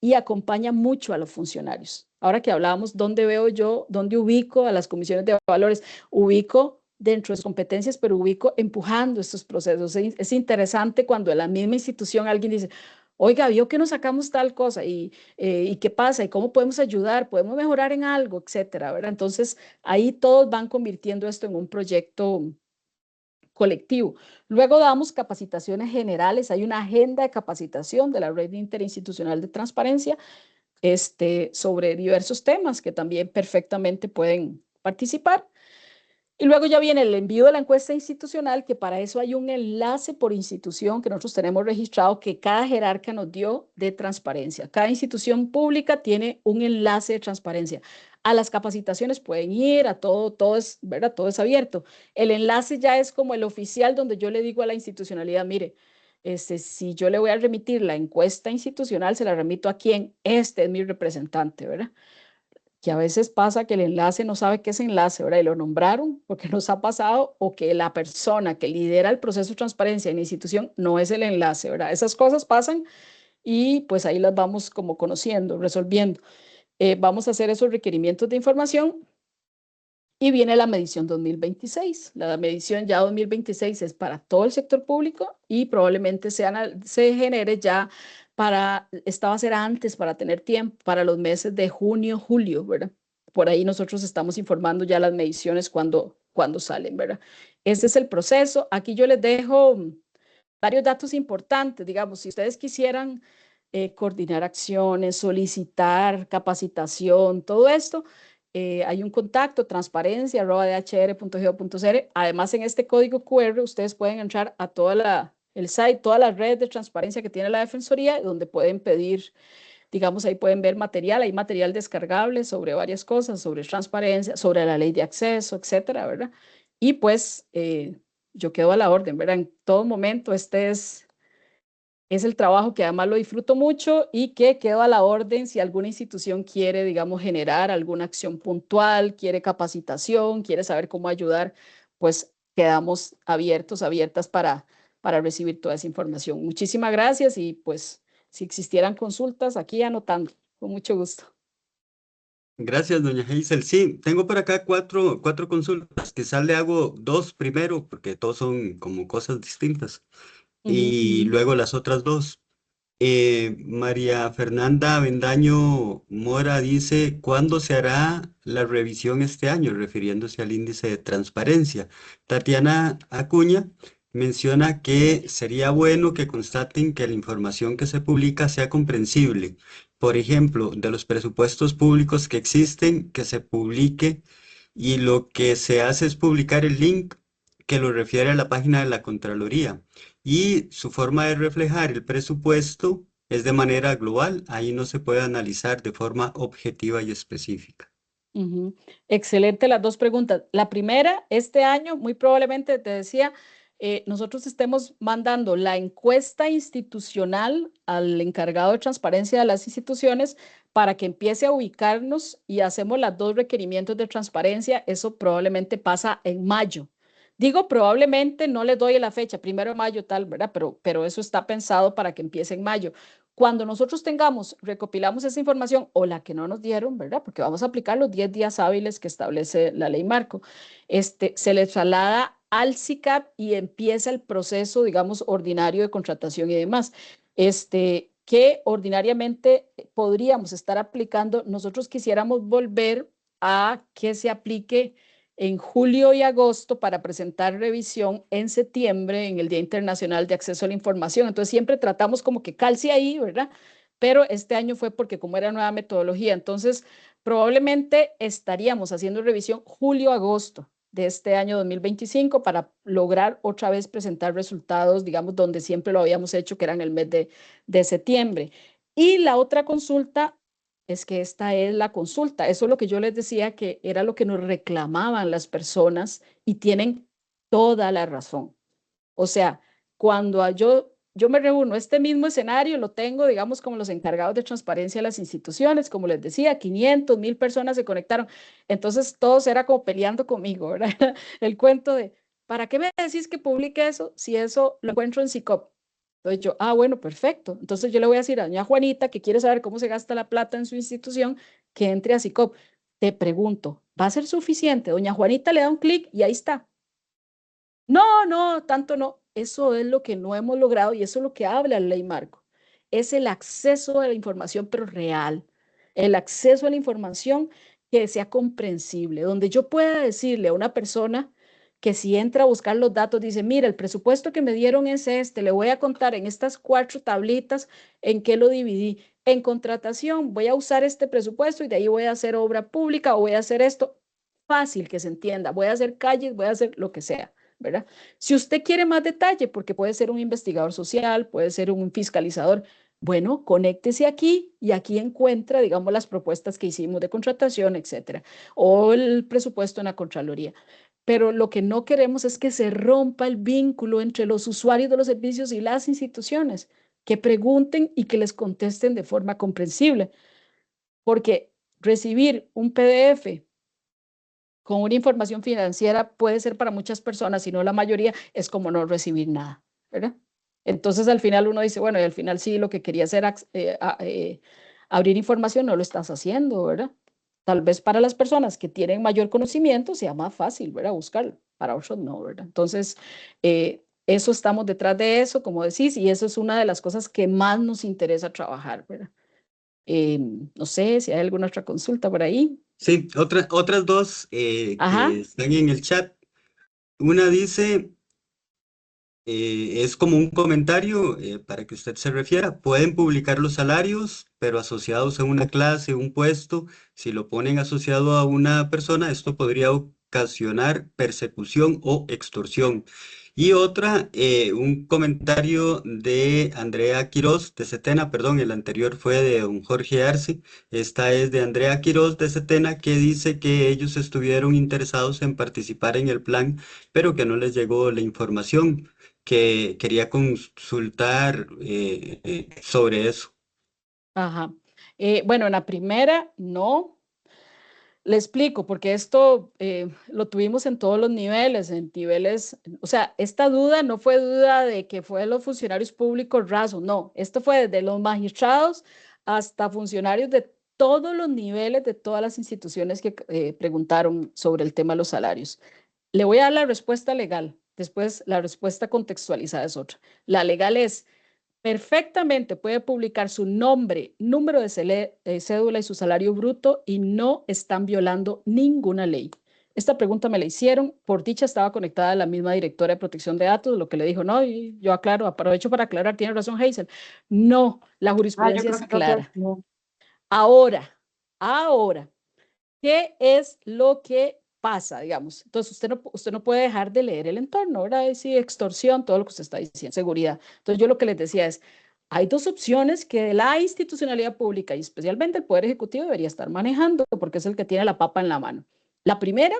y acompaña mucho a los funcionarios. Ahora que hablábamos, ¿dónde veo yo, dónde ubico a las comisiones de valores? Ubico dentro de sus competencias, pero ubico empujando estos procesos. Es interesante cuando en la misma institución alguien dice, oiga, vio que nos sacamos tal cosa y qué pasa y cómo podemos ayudar, podemos mejorar en algo, etcétera, ¿verdad? Entonces, ahí todos van convirtiendo esto en un proyecto colectivo. Luego damos capacitaciones generales, hay una agenda de capacitación de la Red Interinstitucional de Transparencia sobre diversos temas que también perfectamente pueden participar. Y luego ya viene el envío de la encuesta institucional, que para eso hay un enlace por institución que nosotros tenemos registrado que cada jerarca nos dio de transparencia. Cada institución pública tiene un enlace de transparencia. A las capacitaciones pueden ir, a todo es, ¿verdad? Todo es abierto. El enlace ya es como el oficial donde yo le digo a la institucionalidad, mire, si yo le voy a remitir la encuesta institucional, se la remito a quien este es mi representante, ¿verdad? Que a veces pasa que el enlace no sabe qué es enlace, ¿verdad? Y lo nombraron porque nos ha pasado, o que la persona que lidera el proceso de transparencia en la institución no es el enlace, ¿verdad? Esas cosas pasan y pues ahí las vamos como conociendo, resolviendo. Vamos a hacer esos requerimientos de información y viene la medición 2026. La medición ya 2026 es para todo el sector público y probablemente se genere ya esta va a ser antes para tener tiempo, para los meses de junio, julio, ¿verdad? Por ahí nosotros estamos informando ya las mediciones cuando salen, ¿verdad? Ese es el proceso. Aquí yo les dejo varios datos importantes, digamos, si ustedes quisieran coordinar acciones, solicitar capacitación, todo esto, hay un contacto, transparencia@dhr.go.cr. Además, en este código QR, ustedes pueden entrar a el site, toda la red de transparencia que tiene la Defensoría, donde pueden pedir, digamos, ahí pueden ver material, hay material descargable sobre varias cosas, sobre transparencia, sobre la ley de acceso, etcétera, ¿verdad? Y pues yo quedo a la orden, ¿verdad? En todo momento, es el trabajo que además lo disfruto mucho y que quedo a la orden si alguna institución quiere, digamos, generar alguna acción puntual, quiere capacitación, quiere saber cómo ayudar, pues quedamos abiertas para recibir toda esa información. Muchísimas gracias y pues Si existieran consultas, aquí anotando, con mucho gusto. Gracias, doña Hazel. Sí, tengo por acá cuatro consultas. Quizás le hago dos primero, porque todos son como cosas distintas. Ujú. Y luego las otras dos. María Fernanda Avendaño Mora dice, ¿cuándo se hará la revisión este año? Refiriéndose al índice de transparencia. Tatiana Acuña menciona que sería bueno que constaten que la información que se publica sea comprensible. Por ejemplo, de los presupuestos públicos que existen, que se publique y lo que se hace es publicar el link que lo refiere a la página de la Contraloría y su forma de reflejar el presupuesto es de manera global, ahí no se puede analizar de forma objetiva y específica. Ujú. Excelente las dos preguntas. La primera, este año, muy probablemente te decía, nosotros estemos mandando la encuesta institucional al encargado de transparencia de las instituciones para que empiece a ubicarnos y hacemos los dos requerimientos de transparencia. Eso probablemente pasa en mayo. Digo probablemente, no le doy la fecha, 1 de mayo tal, ¿verdad? Pero eso está pensado para que empiece en mayo. Cuando nosotros tengamos, recopilamos esa información o la que no nos dieron, ¿verdad? Porque vamos a aplicar los 10 días hábiles que establece la ley marco. Se le traslada al SICAP y empieza el proceso, digamos, ordinario de contratación y demás. Que ordinariamente podríamos estar aplicando, nosotros quisiéramos volver a que se aplique en julio y agosto para presentar revisión en septiembre en el Día Internacional de Acceso a la Información. Entonces siempre tratamos como que calce ahí, ¿verdad? Pero este año fue porque como era nueva metodología, entonces probablemente estaríamos haciendo revisión julio-agosto de este año 2025 para lograr otra vez presentar resultados, digamos, donde siempre lo habíamos hecho, que era en el mes de septiembre. Y la otra consulta es que esta es la consulta. Eso es lo que yo les decía que era lo que nos reclamaban las personas y tienen toda la razón. O sea, cuando yo me reúno, este mismo escenario lo tengo, digamos, como los encargados de transparencia de las instituciones, como les decía, 500, 1000 personas se conectaron. Entonces, todos era como peleando conmigo, ¿verdad? El cuento de, ¿para qué me decís que publique eso si eso lo encuentro en SICOP? Entonces yo, bueno, perfecto. Entonces yo le voy a decir a doña Juanita, que quiere saber cómo se gasta la plata en su institución, que entre a SICOP. Te pregunto, ¿va a ser suficiente? Doña Juanita le da un clic y ahí está. No, no, tanto no. Eso es lo que no hemos logrado y eso es lo que habla la ley marco. Es el acceso a la información, pero real. El acceso a la información que sea comprensible, donde yo pueda decirle a una persona que si entra a buscar los datos, dice, mira, el presupuesto que me dieron es este, le voy a contar en estas 4 tablitas en qué lo dividí. En contratación voy a usar este presupuesto y de ahí voy a hacer obra pública o voy a hacer esto. Fácil que se entienda, voy a hacer calles, voy a hacer lo que sea. ¿Verdad? Si usted quiere más detalle, porque puede ser un investigador social, puede ser un fiscalizador, bueno, conéctese aquí y aquí encuentra, digamos, las propuestas que hicimos de contratación, etcétera, o el presupuesto en la Contraloría. Pero lo que no queremos es que se rompa el vínculo entre los usuarios de los servicios y las instituciones, que pregunten y que les contesten de forma comprensible, porque recibir un PDF con una información financiera puede ser para muchas personas, si no la mayoría, es como no recibir nada, ¿verdad? Entonces al final uno dice, bueno, y al final sí, lo que quería hacer, abrir información, no lo estás haciendo, ¿verdad? Tal vez para las personas que tienen mayor conocimiento sea más fácil, ¿verdad? Buscarlo, para otros no, ¿verdad? Entonces, eso estamos detrás de eso, como decís, y eso es una de las cosas que más nos interesa trabajar, ¿verdad? No sé si hay alguna otra consulta por ahí. Sí, otras dos Ajá, que están en el chat. Una dice, es como un comentario para que usted se refiera. Pueden publicar los salarios, pero asociados a una clase, un puesto. Si lo ponen asociado a una persona, esto podría ocasionar persecución o extorsión. Y otra, un comentario de Andrea Quiroz de Setena, perdón, el anterior fue de don Jorge Arce. Esta es de Andrea Quiroz de Setena, que dice que ellos estuvieron interesados en participar en el plan, pero que no les llegó la información que quería consultar sobre eso. ajá. Bueno, en la primera, no. Le explico, porque esto lo tuvimos en todos los niveles, o sea, esta duda no fue duda de que fue de los funcionarios públicos rasos, no, esto fue desde los magistrados hasta funcionarios de todos los niveles, de todas las instituciones que preguntaron sobre el tema de los salarios. Le voy a dar la respuesta legal, después la respuesta contextualizada es otra. La legal es: perfectamente puede publicar su nombre, número de cédula y su salario bruto y no están violando ninguna ley. Esta pregunta me la hicieron, por dicha estaba conectada a la misma directora de protección de datos, lo que le dijo, no, y yo aclaro, aprovecho para aclarar, tiene razón Hazel. No, la Yo jurisprudencia creo es que entonces clara. no. Ahora, ¿qué es lo que pasa, digamos? Entonces, usted no puede dejar de leer el entorno, ¿verdad? Sí, extorsión, todo lo que usted está diciendo, seguridad. Entonces, yo lo que les decía es, hay dos opciones que la institucionalidad pública y especialmente el Poder Ejecutivo debería estar manejando, porque es el que tiene la papa en la mano. La primera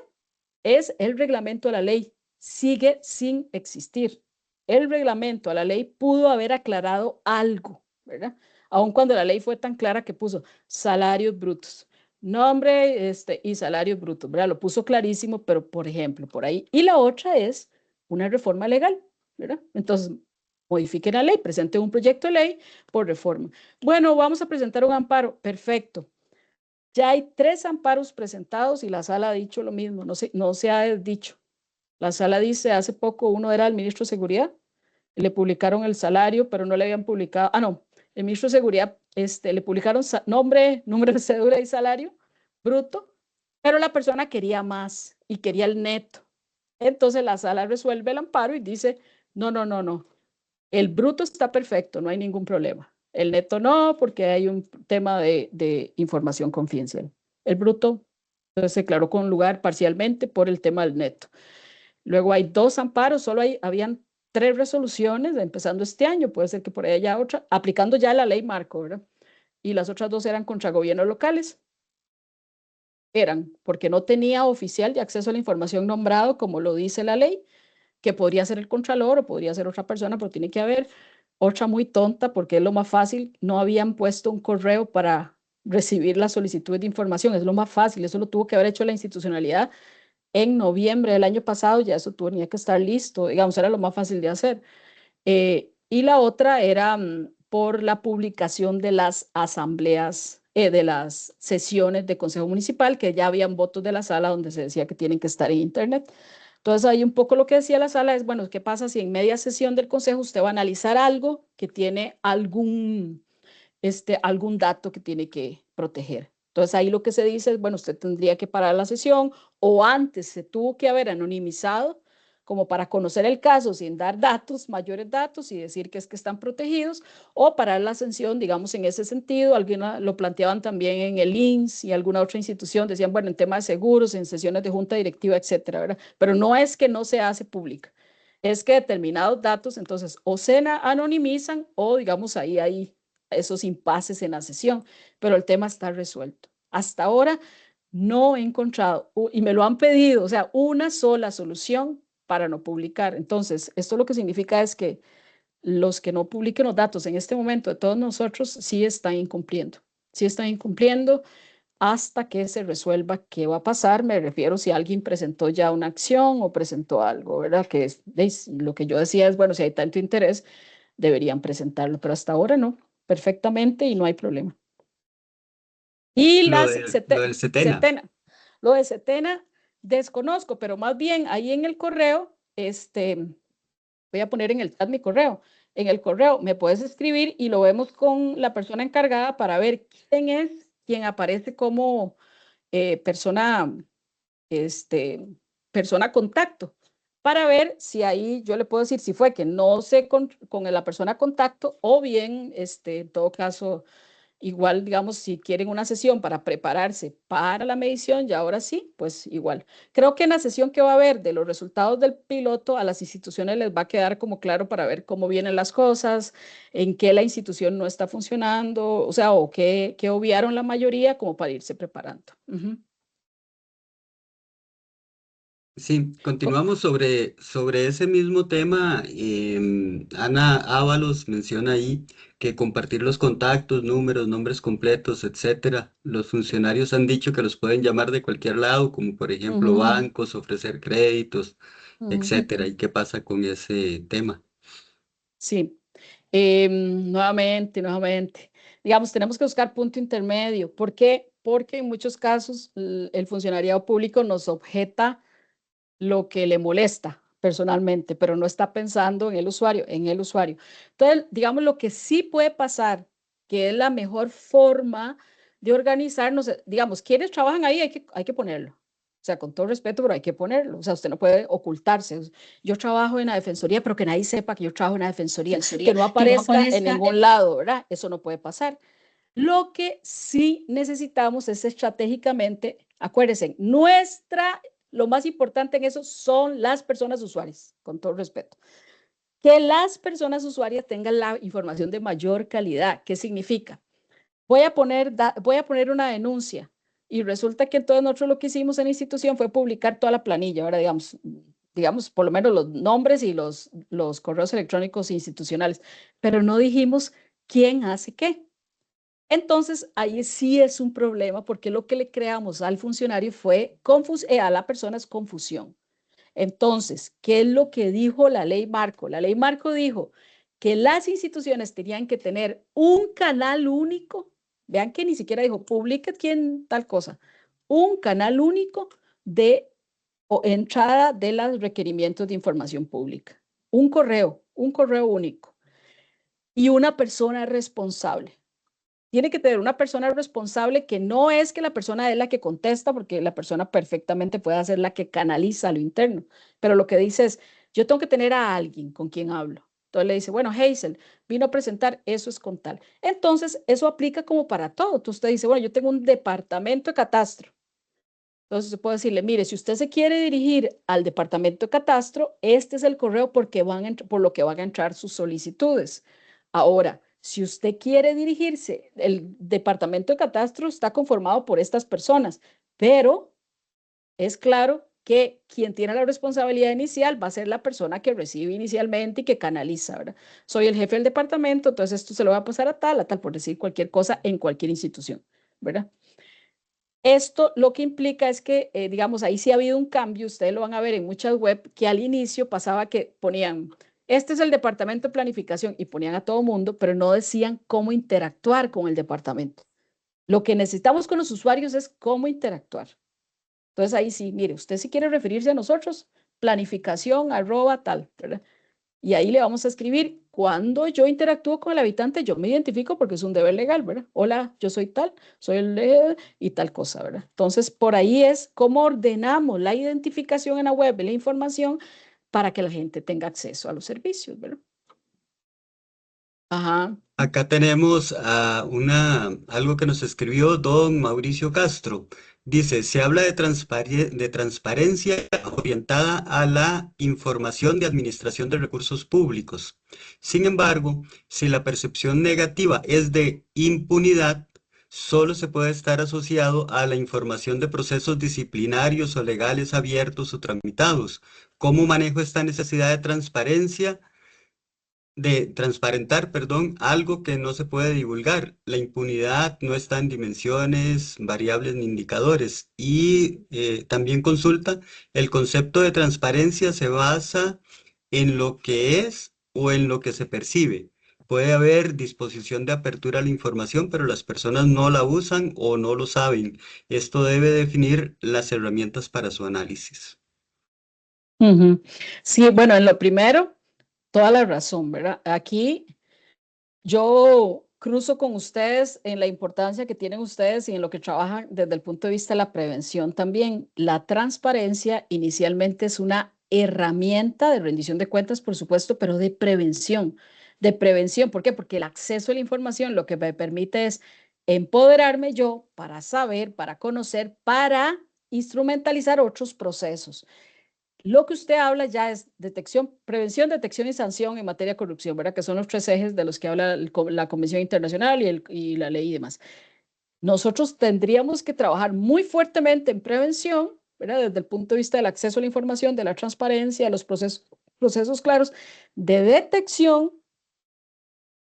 es el reglamento de la ley. Sigue sin existir. El reglamento a la ley pudo haber aclarado algo, ¿verdad? Aun cuando la ley fue tan clara que puso salarios brutos, nombre y salarios brutos, ¿verdad? Lo puso clarísimo, pero por ejemplo, por ahí. Y la otra es una reforma legal, ¿verdad? Entonces, modifiquen la ley, presenten un proyecto de ley por reforma. Bueno, vamos a presentar un amparo. Perfecto. Ya hay 3 amparos presentados y la sala ha dicho lo mismo, no se ha dicho. La sala dice, hace poco uno era el ministro de Seguridad, le publicaron el salario, pero no le habían publicado, no, el ministro de Seguridad le publicaron nombre, número de cédula y salario bruto, pero la persona quería más y quería el neto. Entonces la sala resuelve el amparo y dice, no, el bruto está perfecto, no hay ningún problema. El neto no, porque hay un tema de información confidencial. El bruto se declaró con lugar parcialmente por el tema del neto. Luego hay 2 amparos, habían 3 resoluciones empezando este año, puede ser que por ahí haya otra, aplicando ya la ley marco, ¿verdad? Y las otras 2 eran contra gobiernos locales. Eran porque no tenía oficial de acceso a la información nombrado, como lo dice la ley, que podría ser el contralor o podría ser otra persona, pero tiene que haber otra muy tonta porque es lo más fácil. No habían puesto un correo para recibir las solicitudes de información, es lo más fácil, eso lo tuvo que haber hecho la institucionalidad en noviembre del año pasado, ya eso tenía que estar listo, digamos, era lo más fácil de hacer. Y la otra era por la publicación de las asambleas, de las sesiones de Consejo Municipal, que ya habían votos de la sala donde se decía que tienen que estar en Internet. Entonces, ahí un poco lo que decía la sala es, bueno, ¿qué pasa si en media sesión del Consejo usted va a analizar algo que tiene algún dato que tiene que proteger? Entonces, ahí lo que se dice es, bueno, usted tendría que parar la sesión o antes se tuvo que haber anonimizado como para conocer el caso sin dar datos, mayores datos y decir que es que están protegidos, o parar la sesión, digamos, en ese sentido. Algunos lo planteaban también en el INS y alguna otra institución, decían, bueno, en temas de seguros, en sesiones de junta directiva, etcétera, ¿verdad? Pero no es que no se hace pública, es que determinados datos, entonces, o se anonimizan o, digamos, ahí hay esos impases en la sesión, pero el tema está resuelto. Hasta ahora no he encontrado, y me lo han pedido, o sea, una sola solución para no publicar. Entonces, esto lo que significa es que los que no publiquen los datos en este momento de todos nosotros sí están incumpliendo hasta que se resuelva qué va a pasar. Me refiero si alguien presentó ya una acción o presentó algo, ¿verdad? Que es lo que yo decía es, bueno, si hay tanto interés, deberían presentarlo, pero hasta ahora no, perfectamente y no hay problema. Y Lo del Setena. Setena, lo de Setena desconozco, pero más bien ahí en el correo, voy a poner en el chat mi correo. En el correo me puedes escribir y lo vemos con la persona encargada para ver quién es quien aparece como persona, este, persona contacto, para ver si ahí yo le puedo decir si fue que no sé con la persona contacto o bien, en todo caso, igual, digamos, si quieren una sesión para prepararse para la medición, ya ahora sí, pues igual. Creo que en la sesión que va a haber de los resultados del piloto, a las instituciones les va a quedar como claro para ver cómo vienen las cosas, en qué la institución no está funcionando, o sea, o qué obviaron la mayoría como para irse preparando. Sí, continuamos sobre ese mismo tema. Ana Ábalos menciona ahí que compartir los contactos, números, nombres completos, etcétera. Los funcionarios han dicho que los pueden llamar de cualquier lado, como por ejemplo Ujú, bancos, ofrecer créditos, ujú. etcétera. ¿Y qué pasa con ese tema? Sí, nuevamente, digamos, tenemos que buscar punto intermedio. ¿Por qué? Porque en muchos casos el funcionariado público nos objeta lo que le molesta personalmente, pero no está pensando en el usuario, en el usuario. Entonces, digamos, lo que sí puede pasar, que es la mejor forma de organizarnos, digamos, quienes trabajan ahí hay que ponerlo. O sea, con todo respeto, pero hay que ponerlo. O sea, usted no puede ocultarse. Yo trabajo en la defensoría, pero que nadie sepa que yo trabajo en la defensoría, que no Que no aparezca en aparezca. ningún lado, ¿verdad? Eso no puede pasar. Lo que sí necesitamos es estratégicamente, acuérdense, lo más importante en eso son las personas usuarias, con todo respeto. Que las personas usuarias tengan la información de mayor calidad. ¿Qué significa? Voy a poner una denuncia y resulta que entonces nosotros lo que hicimos en la institución fue publicar toda la planilla, ahora digamos por lo menos los nombres y los correos electrónicos institucionales, pero no dijimos quién hace qué. Entonces, ahí sí es un problema porque lo que le creamos al funcionario fue, a la persona es confusión. Entonces, ¿qué es lo que dijo la ley Marco? La ley Marco dijo que las instituciones tenían que tener un canal único, vean que ni siquiera dijo, publica quién tal cosa, un canal único de entrada de los requerimientos de información pública, un correo único y una persona responsable. Tiene que tener una persona responsable que no es que la persona es la que contesta, porque la persona perfectamente puede ser la que canaliza lo interno, pero lo que dice es, yo tengo que tener a alguien con quien hablo. Entonces le dice, bueno, Hazel vino a presentar, eso es con tal. Entonces, eso aplica como para todo. Entonces usted dice, bueno, yo tengo un departamento de catastro. Entonces se puede decirle, mire, si usted se quiere dirigir al departamento de catastro, este es el correo por lo que van a entrar sus solicitudes. Ahora, si usted quiere dirigirse, el departamento de catastro está conformado por estas personas, pero es claro que quien tiene la responsabilidad inicial va a ser la persona que recibe inicialmente y que canaliza, ¿verdad? Soy el jefe del departamento, entonces esto se lo va a pasar a tal, por decir cualquier cosa en cualquier institución, ¿verdad? Esto lo que implica es que, digamos, ahí sí ha habido un cambio, ustedes lo van a ver en muchas web, que al inicio pasaba que ponían, este es el departamento de planificación y ponían a todo mundo, pero no decían cómo interactuar con el departamento. Lo que necesitamos con los usuarios es cómo interactuar. Entonces ahí sí, mire, usted si quiere referirse a nosotros, planificación arroba tal, ¿verdad? Y ahí le vamos a escribir, cuando yo interactúo con el habitante, yo me identifico porque es un deber legal, ¿verdad? Hola, yo soy tal, soy el y tal cosa, ¿verdad? Entonces, por ahí es cómo ordenamos la identificación en la web, la información, para que la gente tenga acceso a los servicios, ¿verdad? Ajá. Acá tenemos algo que nos escribió don Mauricio Castro. Dice, se habla de transparencia orientada a la información de administración de recursos públicos. Sin embargo, si la percepción negativa es de impunidad, solo se puede estar asociado a la información de procesos disciplinarios o legales abiertos o tramitados. ¿Cómo manejo esta necesidad de transparentar, perdón, algo que no se puede divulgar? La impunidad no está en dimensiones, variables ni indicadores. Y también consulta, el concepto de transparencia se basa en lo que es o en lo que se percibe. Puede haber disposición de apertura a la información, pero las personas no la usan o no lo saben. Esto debe definir las herramientas para su análisis. Ujú. Sí, bueno, en lo primero, toda la razón, ¿verdad? Aquí yo cruzo con ustedes en la importancia que tienen ustedes y en lo que trabajan desde el punto de vista de la prevención también. La transparencia inicialmente es una herramienta de rendición de cuentas, por supuesto, pero de prevención. De prevención, ¿por qué? Porque el acceso a la información lo que me permite es empoderarme yo para saber, para conocer, para instrumentalizar otros procesos. Lo que usted habla ya es prevención, detección y sanción en materia de corrupción, ¿verdad? Que son los tres ejes de los que habla la Convención Internacional y la ley y demás. Nosotros tendríamos que trabajar muy fuertemente en prevención ¿verdad? Desde el punto de vista del acceso a la información, de la transparencia, de los procesos claros de detección,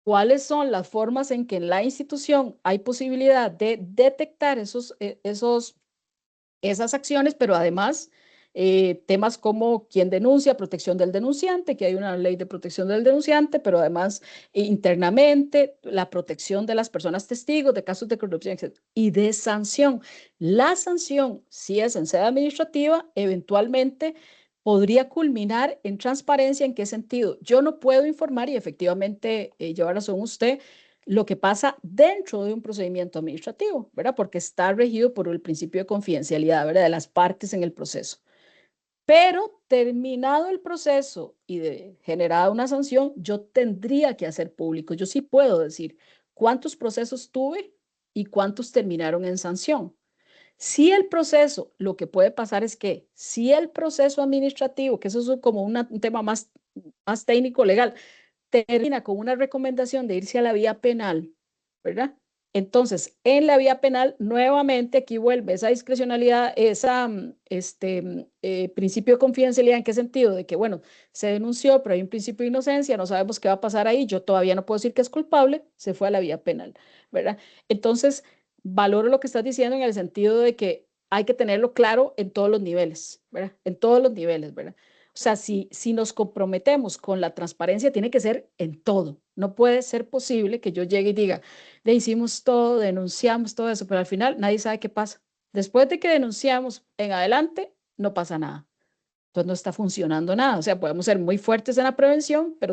cuáles son las formas en que en la institución hay posibilidad de detectar esas acciones, pero además temas como quién denuncia, protección del denunciante, que hay una ley de protección del denunciante, pero además internamente la protección de las personas testigos de casos de corrupción, etc. Y de sanción. La sanción, si es en sede administrativa, eventualmente podría culminar en transparencia. ¿En qué sentido? Yo no puedo informar, y efectivamente lleva razón usted, lo que pasa dentro de un procedimiento administrativo, ¿verdad? Porque está regido por el principio de confidencialidad, ¿verdad? De las partes en el proceso. Pero terminado el proceso y generada una sanción, yo tendría que hacer público. Yo sí puedo decir cuántos procesos tuve y cuántos terminaron en sanción. Si el proceso, lo que puede pasar es que si el proceso administrativo, que eso es como un tema más técnico legal, termina con una recomendación de irse a la vía penal, ¿verdad? Entonces, en la vía penal, nuevamente aquí vuelve esa discrecionalidad, principio de confidencialidad. ¿En qué sentido? De que, bueno, se denunció, pero hay un principio de inocencia, no sabemos qué va a pasar ahí, yo todavía no puedo decir que es culpable, se fue a la vía penal, ¿verdad? Entonces, valoro lo que estás diciendo en el sentido de que hay que tenerlo claro en todos los niveles, ¿verdad? En todos los niveles, ¿verdad? O sea, si nos comprometemos con la transparencia, tiene que ser en todo. No puede ser posible que yo llegue y diga, le hicimos todo, denunciamos todo eso, pero al final nadie sabe qué pasa. Después de que denunciamos en adelante, no pasa nada. Entonces no está funcionando nada. O sea, podemos ser muy fuertes en la prevención, pero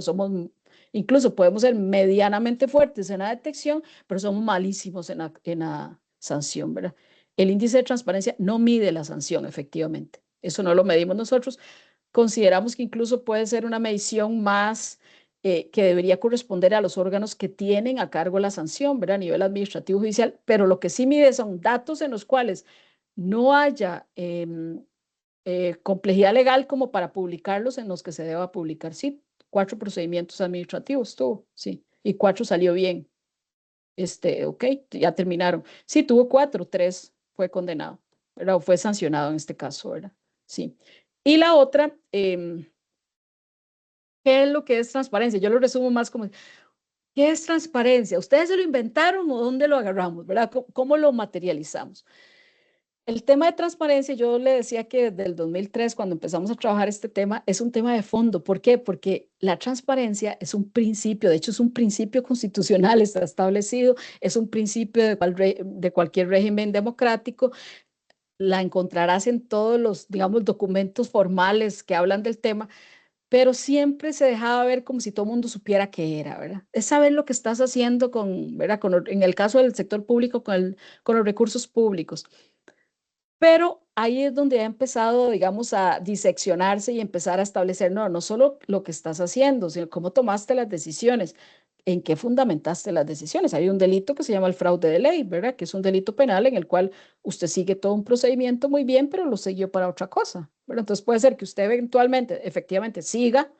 incluso podemos ser medianamente fuertes en la detección, pero somos malísimos en la sanción, ¿verdad? El índice de transparencia no mide la sanción, efectivamente. Eso no lo medimos nosotros. Consideramos que incluso puede ser una medición más que debería corresponder a los órganos que tienen a cargo la sanción, ¿verdad? A nivel administrativo judicial, pero lo que sí mide son datos en los cuales no haya complejidad legal como para publicarlos en los que se deba publicar. Sí, 4 procedimientos administrativos tuvo, sí, y 4 salió bien. Ok, ya terminaron. Sí, tuvo 4, 3 fue condenado, ¿verdad? O fue sancionado en este caso, ¿verdad? Sí. Y la otra, ¿qué es lo que es transparencia? Yo lo resumo más como, ¿qué es transparencia? ¿Ustedes se lo inventaron o dónde lo agarramos, verdad? ¿Cómo lo materializamos? El tema de transparencia, yo le decía que desde el 2003, cuando empezamos a trabajar este tema, es un tema de fondo. ¿Por qué? Porque la transparencia es un principio, de hecho es un principio constitucional, está establecido, es un principio de cualquier régimen democrático. La encontrarás en todos los, digamos, documentos formales que hablan del tema, pero siempre se dejaba ver como si todo el mundo supiera qué era, ¿verdad? Es saber lo que estás haciendo ¿verdad? En el caso del sector público, con los recursos públicos. Pero ahí es donde ha empezado, digamos, a diseccionarse y empezar a establecer, no solo lo que estás haciendo, sino cómo tomaste las decisiones, en qué fundamentaste las decisiones. Hay un delito que se llama el fraude de ley, ¿verdad? Que es un delito penal en el cual usted sigue todo un procedimiento muy bien, pero lo siguió para otra cosa, ¿verdad? Entonces puede ser que usted eventualmente, efectivamente, siga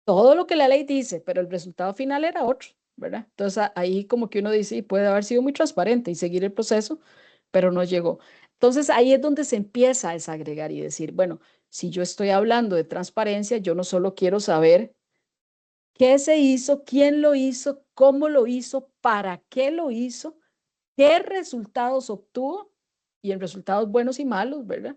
todo lo que la ley dice, pero el resultado final era otro, ¿verdad? Entonces ahí como que uno dice, y puede haber sido muy transparente y seguir el proceso, pero no llegó. Entonces ahí es donde se empieza a desagregar y decir, bueno, si yo estoy hablando de transparencia, yo no solo quiero saber qué se hizo, quién lo hizo, cómo lo hizo, para qué lo hizo, qué resultados obtuvo, y en resultados buenos y malos, ¿verdad?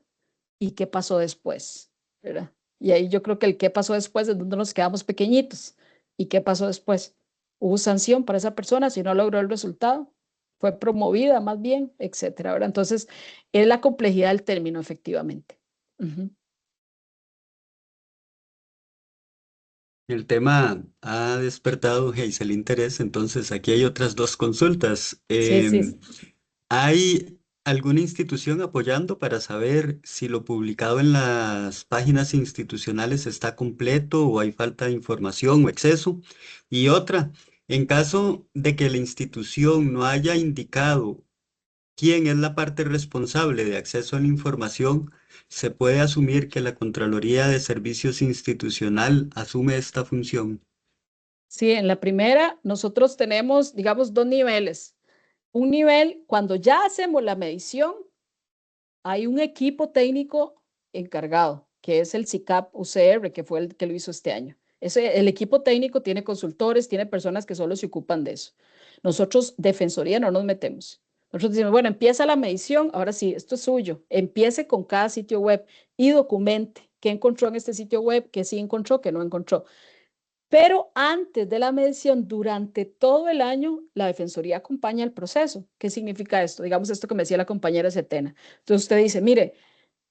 Y qué pasó después, ¿verdad? Y ahí yo creo que el qué pasó después es donde nos quedamos pequeñitos. ¿Y qué pasó después? ¿Hubo sanción para esa persona si no logró el resultado? ¿Fue promovida más bien? Etcétera, ¿verdad? Entonces, es la complejidad del término, efectivamente. Ujú. El tema ha despertado, Hazel, interés, entonces aquí hay otras dos consultas. Sí, sí. ¿Hay alguna institución apoyando para saber si lo publicado en las páginas institucionales está completo o hay falta de información o exceso? Y otra, en caso de que la institución no haya indicado quién es la parte responsable de acceso a la información, se puede asumir que la Contraloría de Servicios Institucional asume esta función. Sí, en la primera nosotros tenemos, digamos, 2 niveles. Un nivel, cuando ya hacemos la medición, hay un equipo técnico encargado, que es el CICAP UCR, que fue el que lo hizo este año. El equipo técnico tiene consultores, tiene personas que solo se ocupan de eso. Nosotros, Defensoría, no nos metemos. Nosotros decimos, bueno, empieza la medición, ahora sí, esto es suyo. Empiece con cada sitio web y documente qué encontró en este sitio web, qué sí encontró, qué no encontró. Pero antes de la medición, durante todo el año, la Defensoría acompaña el proceso. ¿Qué significa esto? Digamos esto que me decía la compañera Setena. Entonces usted dice, mire,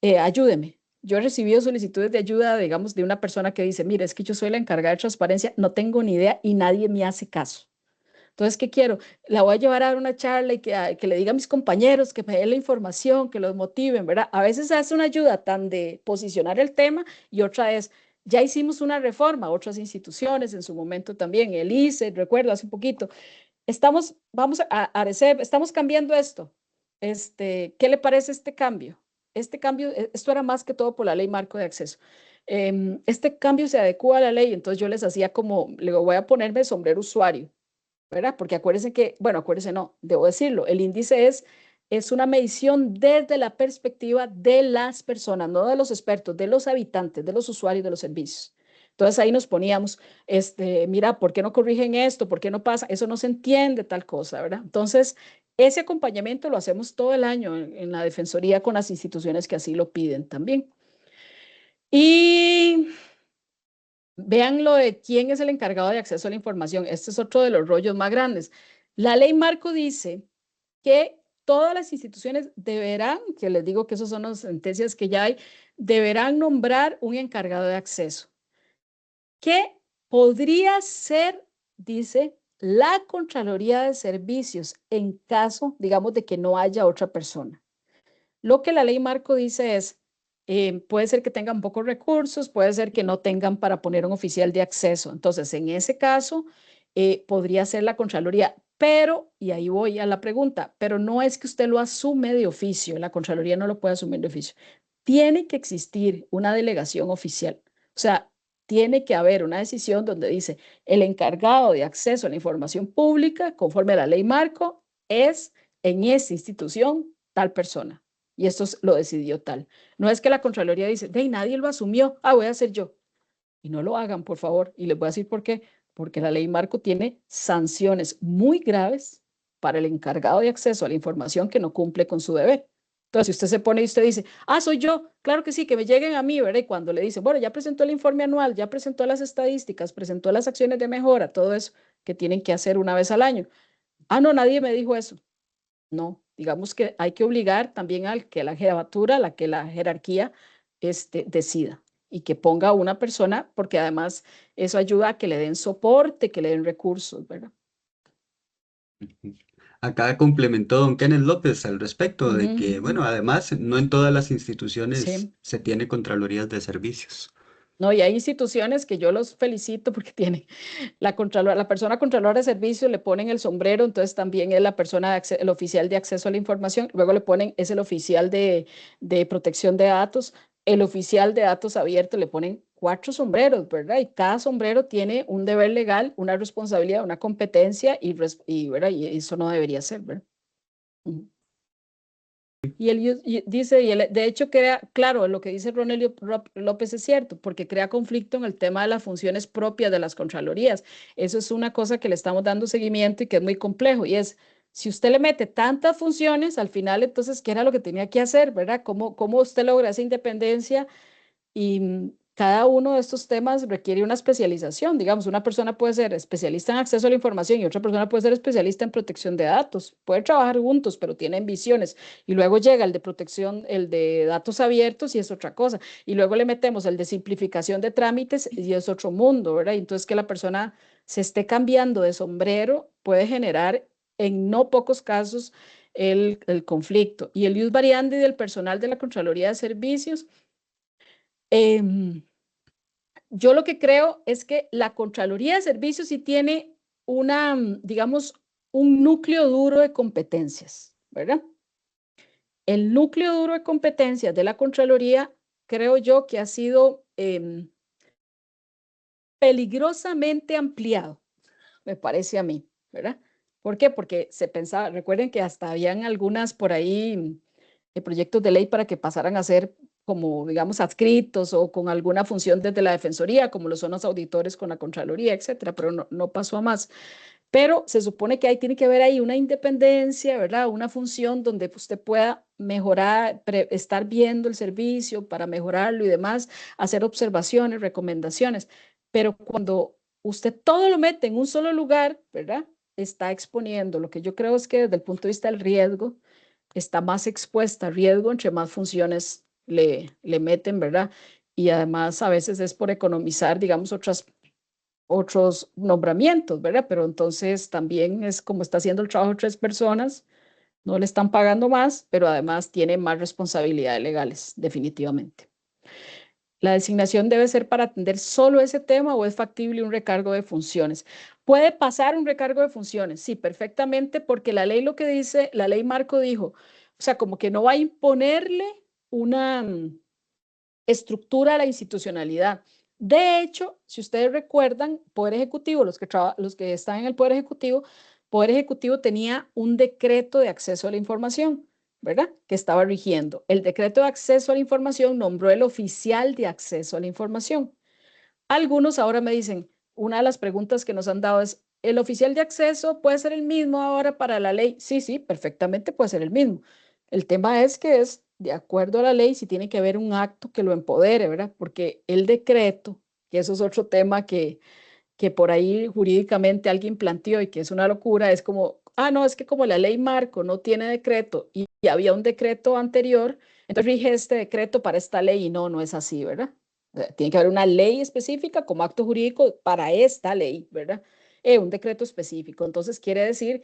ayúdeme. Yo he recibido solicitudes de ayuda, digamos, de una persona que dice, mire, es que yo soy la encargada de transparencia, no tengo ni idea y nadie me hace caso. Entonces, ¿qué quiero? La voy a llevar a dar una charla y que le diga a mis compañeros que me den la información, que los motiven, ¿verdad? A veces hace una ayuda tan de posicionar el tema y otra es, ya hicimos una reforma, otras instituciones en su momento también, el ICE, recuerdo hace un poquito, vamos a ARECEP, estamos cambiando esto. ¿Qué le parece este cambio? Este cambio, esto era más que todo por la ley marco de acceso. Este cambio se adecua a la ley, entonces yo les hacía como, le voy a ponerme sombrero usuario, ¿verdad? Porque acuérdense que, bueno, acuérdense no, debo decirlo, el índice es una medición desde la perspectiva de las personas, no de los expertos, de los habitantes, de los usuarios de los servicios. Entonces ahí nos poníamos, mira, ¿por qué no corrigen esto? ¿Por qué no pasa? Eso no se entiende tal cosa, ¿verdad? Entonces, ese acompañamiento lo hacemos todo el año en la Defensoría con las instituciones que así lo piden también. Y vean lo de quién es el encargado de acceso a la información. Este es otro de los rollos más grandes. La ley marco dice que todas las instituciones deberán, que les digo que esas son las sentencias que ya hay, deberán nombrar un encargado de acceso. ¿Qué podría ser, dice, la Contraloría de Servicios en caso, digamos, de que no haya otra persona? Lo que la ley marco dice es, puede ser que tengan pocos recursos, puede ser que no tengan para poner un oficial de acceso. Entonces, en ese caso, podría ser la Contraloría, pero, y ahí voy a la pregunta, pero no es que usted lo asume de oficio, la Contraloría no lo puede asumir de oficio. Tiene que existir una delegación oficial. O sea, tiene que haber una decisión donde dice, el encargado de acceso a la información pública, conforme a la ley marco, es en esta institución tal persona. Y esto lo decidió tal. No es que la Contraloría dice, hey, nadie lo asumió, voy a hacer yo. Y no lo hagan, por favor. Y les voy a decir por qué. Porque la ley marco tiene sanciones muy graves para el encargado de acceso a la información que no cumple con su deber. Entonces, si usted se pone y usted dice, soy yo, claro que sí, que me lleguen a mí, ¿verdad? Y cuando le dice, bueno, ya presentó el informe anual, ya presentó las estadísticas, presentó las acciones de mejora, todo eso que tienen que hacer una vez al año. No, nadie me dijo eso. No, digamos que hay que obligar también al que la jefatura, que la jerarquía decida y que ponga a una persona, porque además eso ayuda a que le den soporte, que le den recursos, ¿verdad? Acá complementó don Kenneth López al respecto de Ujú, que, bueno, además no en todas las instituciones sí. se tiene Contralorías de Servicios. No, y hay instituciones que yo los felicito porque tienen la persona controladora de servicios, le ponen el sombrero, entonces también es la persona, el oficial de acceso a la información, luego le ponen, es el oficial de protección de datos, el oficial de datos abiertos, le ponen 4 sombreros, ¿verdad? Y cada sombrero tiene un deber legal, una responsabilidad, una competencia ¿verdad? Y eso no debería ser, ¿verdad? Ujú. Y él dice, de hecho crea, claro, lo que dice Ronelio López es cierto, porque crea conflicto en el tema de las funciones propias de las contralorías. Eso es una cosa que le estamos dando seguimiento y que es muy complejo. Y es, si usted le mete tantas funciones, al final entonces, ¿qué era lo que tenía que hacer, verdad? ¿Cómo usted logra esa independencia? Y cada uno de estos temas requiere una especialización. Digamos, una persona puede ser especialista en acceso a la información y otra persona puede ser especialista en protección de datos. Pueden trabajar juntos, pero tienen visiones. Y luego llega el de protección, el de datos abiertos y es otra cosa. Y luego le metemos el de simplificación de trámites y es otro mundo, ¿verdad? Y entonces que la persona se esté cambiando de sombrero puede generar en no pocos casos el conflicto. Y el ius variandi del personal de la Contraloría de Servicios. Yo lo que creo es que la Contraloría de Servicios sí tiene digamos, un núcleo duro de competencias, ¿verdad? El núcleo duro de competencias de la Contraloría creo yo que ha sido peligrosamente ampliado, me parece a mí, ¿verdad? ¿Por qué? Porque se pensaba, recuerden que hasta habían algunas por ahí proyectos de ley para que pasaran a ser como, digamos, adscritos o con alguna función desde la Defensoría, como lo son los auditores con la Contraloría, etcétera, pero no pasó a más. Pero se supone que ahí tiene que haber ahí una independencia, ¿verdad? Una función donde usted pueda mejorar, estar viendo el servicio para mejorarlo y demás, hacer observaciones, recomendaciones. Pero cuando usted todo lo mete en un solo lugar, ¿verdad? Está exponiendo. Lo que yo creo es que desde el punto de vista del riesgo, está más expuesta a riesgo entre más funciones le meten, ¿verdad? Y además a veces es por economizar, digamos, otros nombramientos, ¿verdad? Pero entonces también es como está haciendo el trabajo de 3 personas, no le están pagando más, pero además tiene más responsabilidades legales, definitivamente. ¿La designación debe ser para atender solo ese tema o es factible un recargo de funciones? Puede pasar un recargo de funciones, sí, perfectamente, porque la ley lo que dice, la ley marco dijo, o sea, como que no va a imponerle una estructura a la institucionalidad. De hecho, si ustedes recuerdan, Poder Ejecutivo, los que están en el Poder Ejecutivo tenía un decreto de acceso a la información, ¿verdad? Que estaba rigiendo. El decreto de acceso a la información nombró el oficial de acceso a la información. Algunos ahora me dicen, una de las preguntas que nos han dado es, ¿el oficial de acceso puede ser el mismo ahora para la ley? Sí, sí, perfectamente puede ser el mismo. El tema es que es de acuerdo a la ley si tiene que haber un acto que lo empodere, ¿verdad? Porque el decreto, que eso es otro tema que por ahí jurídicamente alguien planteó y que es una locura, es como, no, es que como la ley marco no tiene decreto y había un decreto anterior, entonces rige este decreto para esta ley y no es así, ¿verdad? Tiene que haber una ley específica como acto jurídico para esta ley, ¿verdad? Un decreto específico. Entonces quiere decir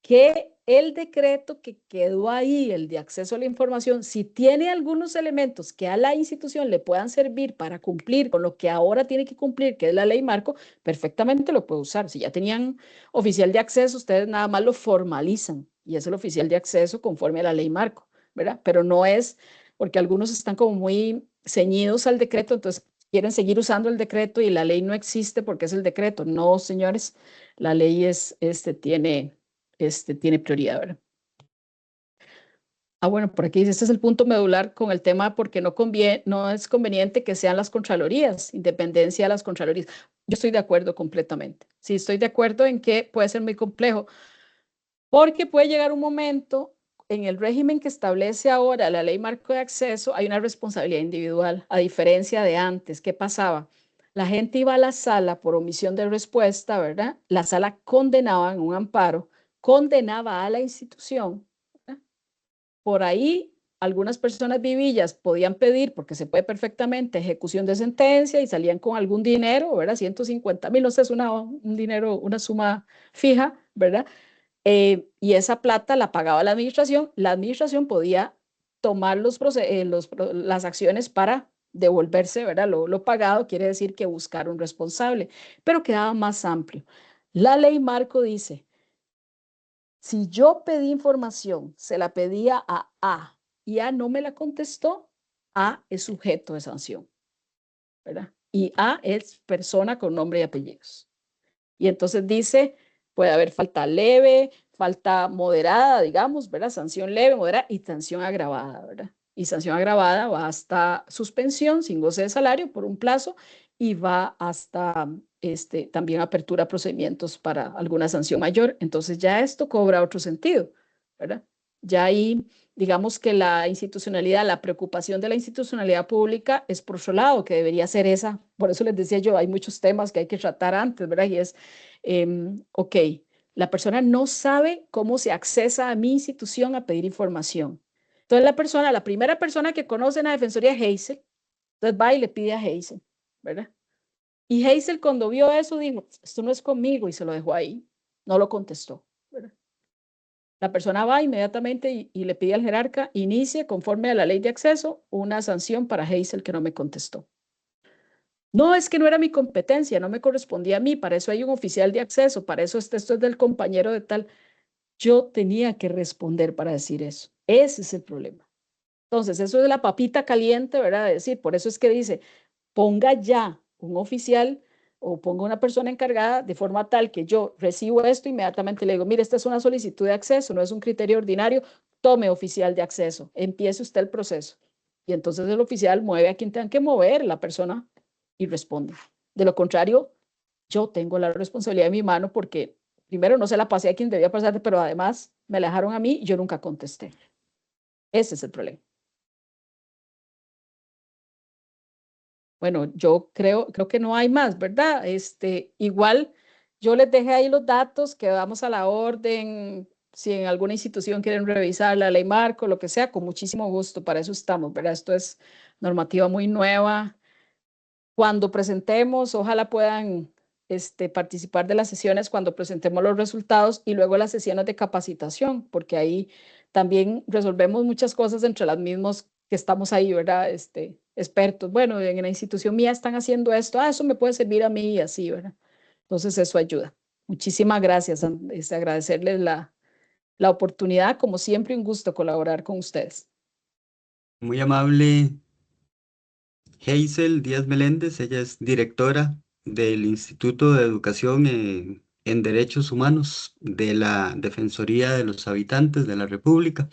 que el decreto que quedó ahí, el de acceso a la información, si tiene algunos elementos que a la institución le puedan servir para cumplir con lo que ahora tiene que cumplir, que es la ley marco, perfectamente lo puede usar. Si ya tenían oficial de acceso, ustedes nada más lo formalizan y es el oficial de acceso conforme a la ley marco, ¿verdad? Pero no es porque algunos están como muy ceñidos al decreto, entonces quieren seguir usando el decreto y la ley no existe porque es el decreto. No, señores, la ley tiene prioridad, ¿verdad? Bueno, por aquí dice, este es el punto medular con el tema porque no es conveniente que sean las contralorías, independencia de las contralorías. Yo estoy de acuerdo completamente. Sí, estoy de acuerdo en que puede ser muy complejo, porque puede llegar un momento en el régimen que establece ahora la ley marco de acceso, hay una responsabilidad individual, a diferencia de antes. ¿Qué pasaba? La gente iba a la sala por omisión de respuesta, ¿verdad? La sala condenaba en un amparo, condenaba a la institución, ¿verdad? Por ahí, algunas personas vivillas podían pedir, porque se puede perfectamente, ejecución de sentencia y salían con algún dinero, ¿verdad? 150,000, no sé, es un dinero, una suma fija, ¿verdad? Y esa plata la pagaba la administración podía tomar las acciones para devolverse, ¿verdad? Lo pagado quiere decir que buscar un responsable, pero quedaba más amplio. La ley marco dice, si yo pedí información, se la pedía a A y A no me la contestó, A es sujeto de sanción, ¿verdad? Y A es persona con nombre y apellidos. Y entonces dice, puede haber falta leve, falta moderada, digamos, ¿verdad? Sanción leve, moderada y sanción agravada, ¿verdad? Y sanción agravada va hasta suspensión sin goce de salario por un plazo y va hasta también apertura a procedimientos para alguna sanción mayor. Entonces ya esto cobra otro sentido, ¿verdad? Ya ahí, digamos que la institucionalidad, la preocupación de la institucionalidad pública es por su lado, que debería ser esa. Por eso les decía yo, hay muchos temas que hay que tratar antes, ¿verdad? Y es, ok, la persona no sabe cómo se accesa a mi institución a pedir información. Entonces la primera persona que conoce en la Defensoría es Hazel, entonces va y le pide a Hazel, ¿verdad? Y Hazel cuando vio eso dijo, esto no es conmigo y se lo dejó ahí, no lo contestó, ¿verdad? La persona va inmediatamente y le pide al jerarca, inicie conforme a la ley de acceso una sanción para Hazel que no me contestó. No, es que no era mi competencia, no me correspondía a mí, para eso hay un oficial de acceso, para eso esto es del compañero de tal. Yo tenía que responder para decir eso. Ese es el problema. Entonces, eso es la papita caliente, ¿verdad? De decir, por eso es que dice, ponga ya un oficial o ponga una persona encargada de forma tal que yo recibo esto, inmediatamente le digo, mire, esta es una solicitud de acceso, no es un criterio ordinario, tome oficial de acceso, empiece usted el proceso. Y entonces el oficial mueve a quien tenga que mover, la persona, y responde. De lo contrario, yo tengo la responsabilidad en mi mano porque primero no se la pasé a quien debía pasar, pero además me la dejaron a mí y yo nunca contesté. Ese es el problema. Bueno, yo creo que no hay más, ¿verdad? Igual yo les dejé ahí los datos, que vamos a la orden, si en alguna institución quieren revisar la ley marco, lo que sea, con muchísimo gusto, para eso estamos, ¿verdad? Esto es normativa muy nueva. Cuando presentemos, ojalá puedan participar de las sesiones cuando presentemos los resultados y luego las sesiones de capacitación, porque ahí también resolvemos muchas cosas entre las mismas que estamos ahí, ¿verdad? Expertos. Bueno, en la institución mía están haciendo esto, eso me puede servir a mí y así, ¿verdad? Entonces eso ayuda. Muchísimas gracias, agradecerles la oportunidad, como siempre, un gusto colaborar con ustedes. Muy amable Hazel Díaz Meléndez, ella es directora del Instituto de Educación en Derechos Humanos de la Defensoría de los Habitantes de la República.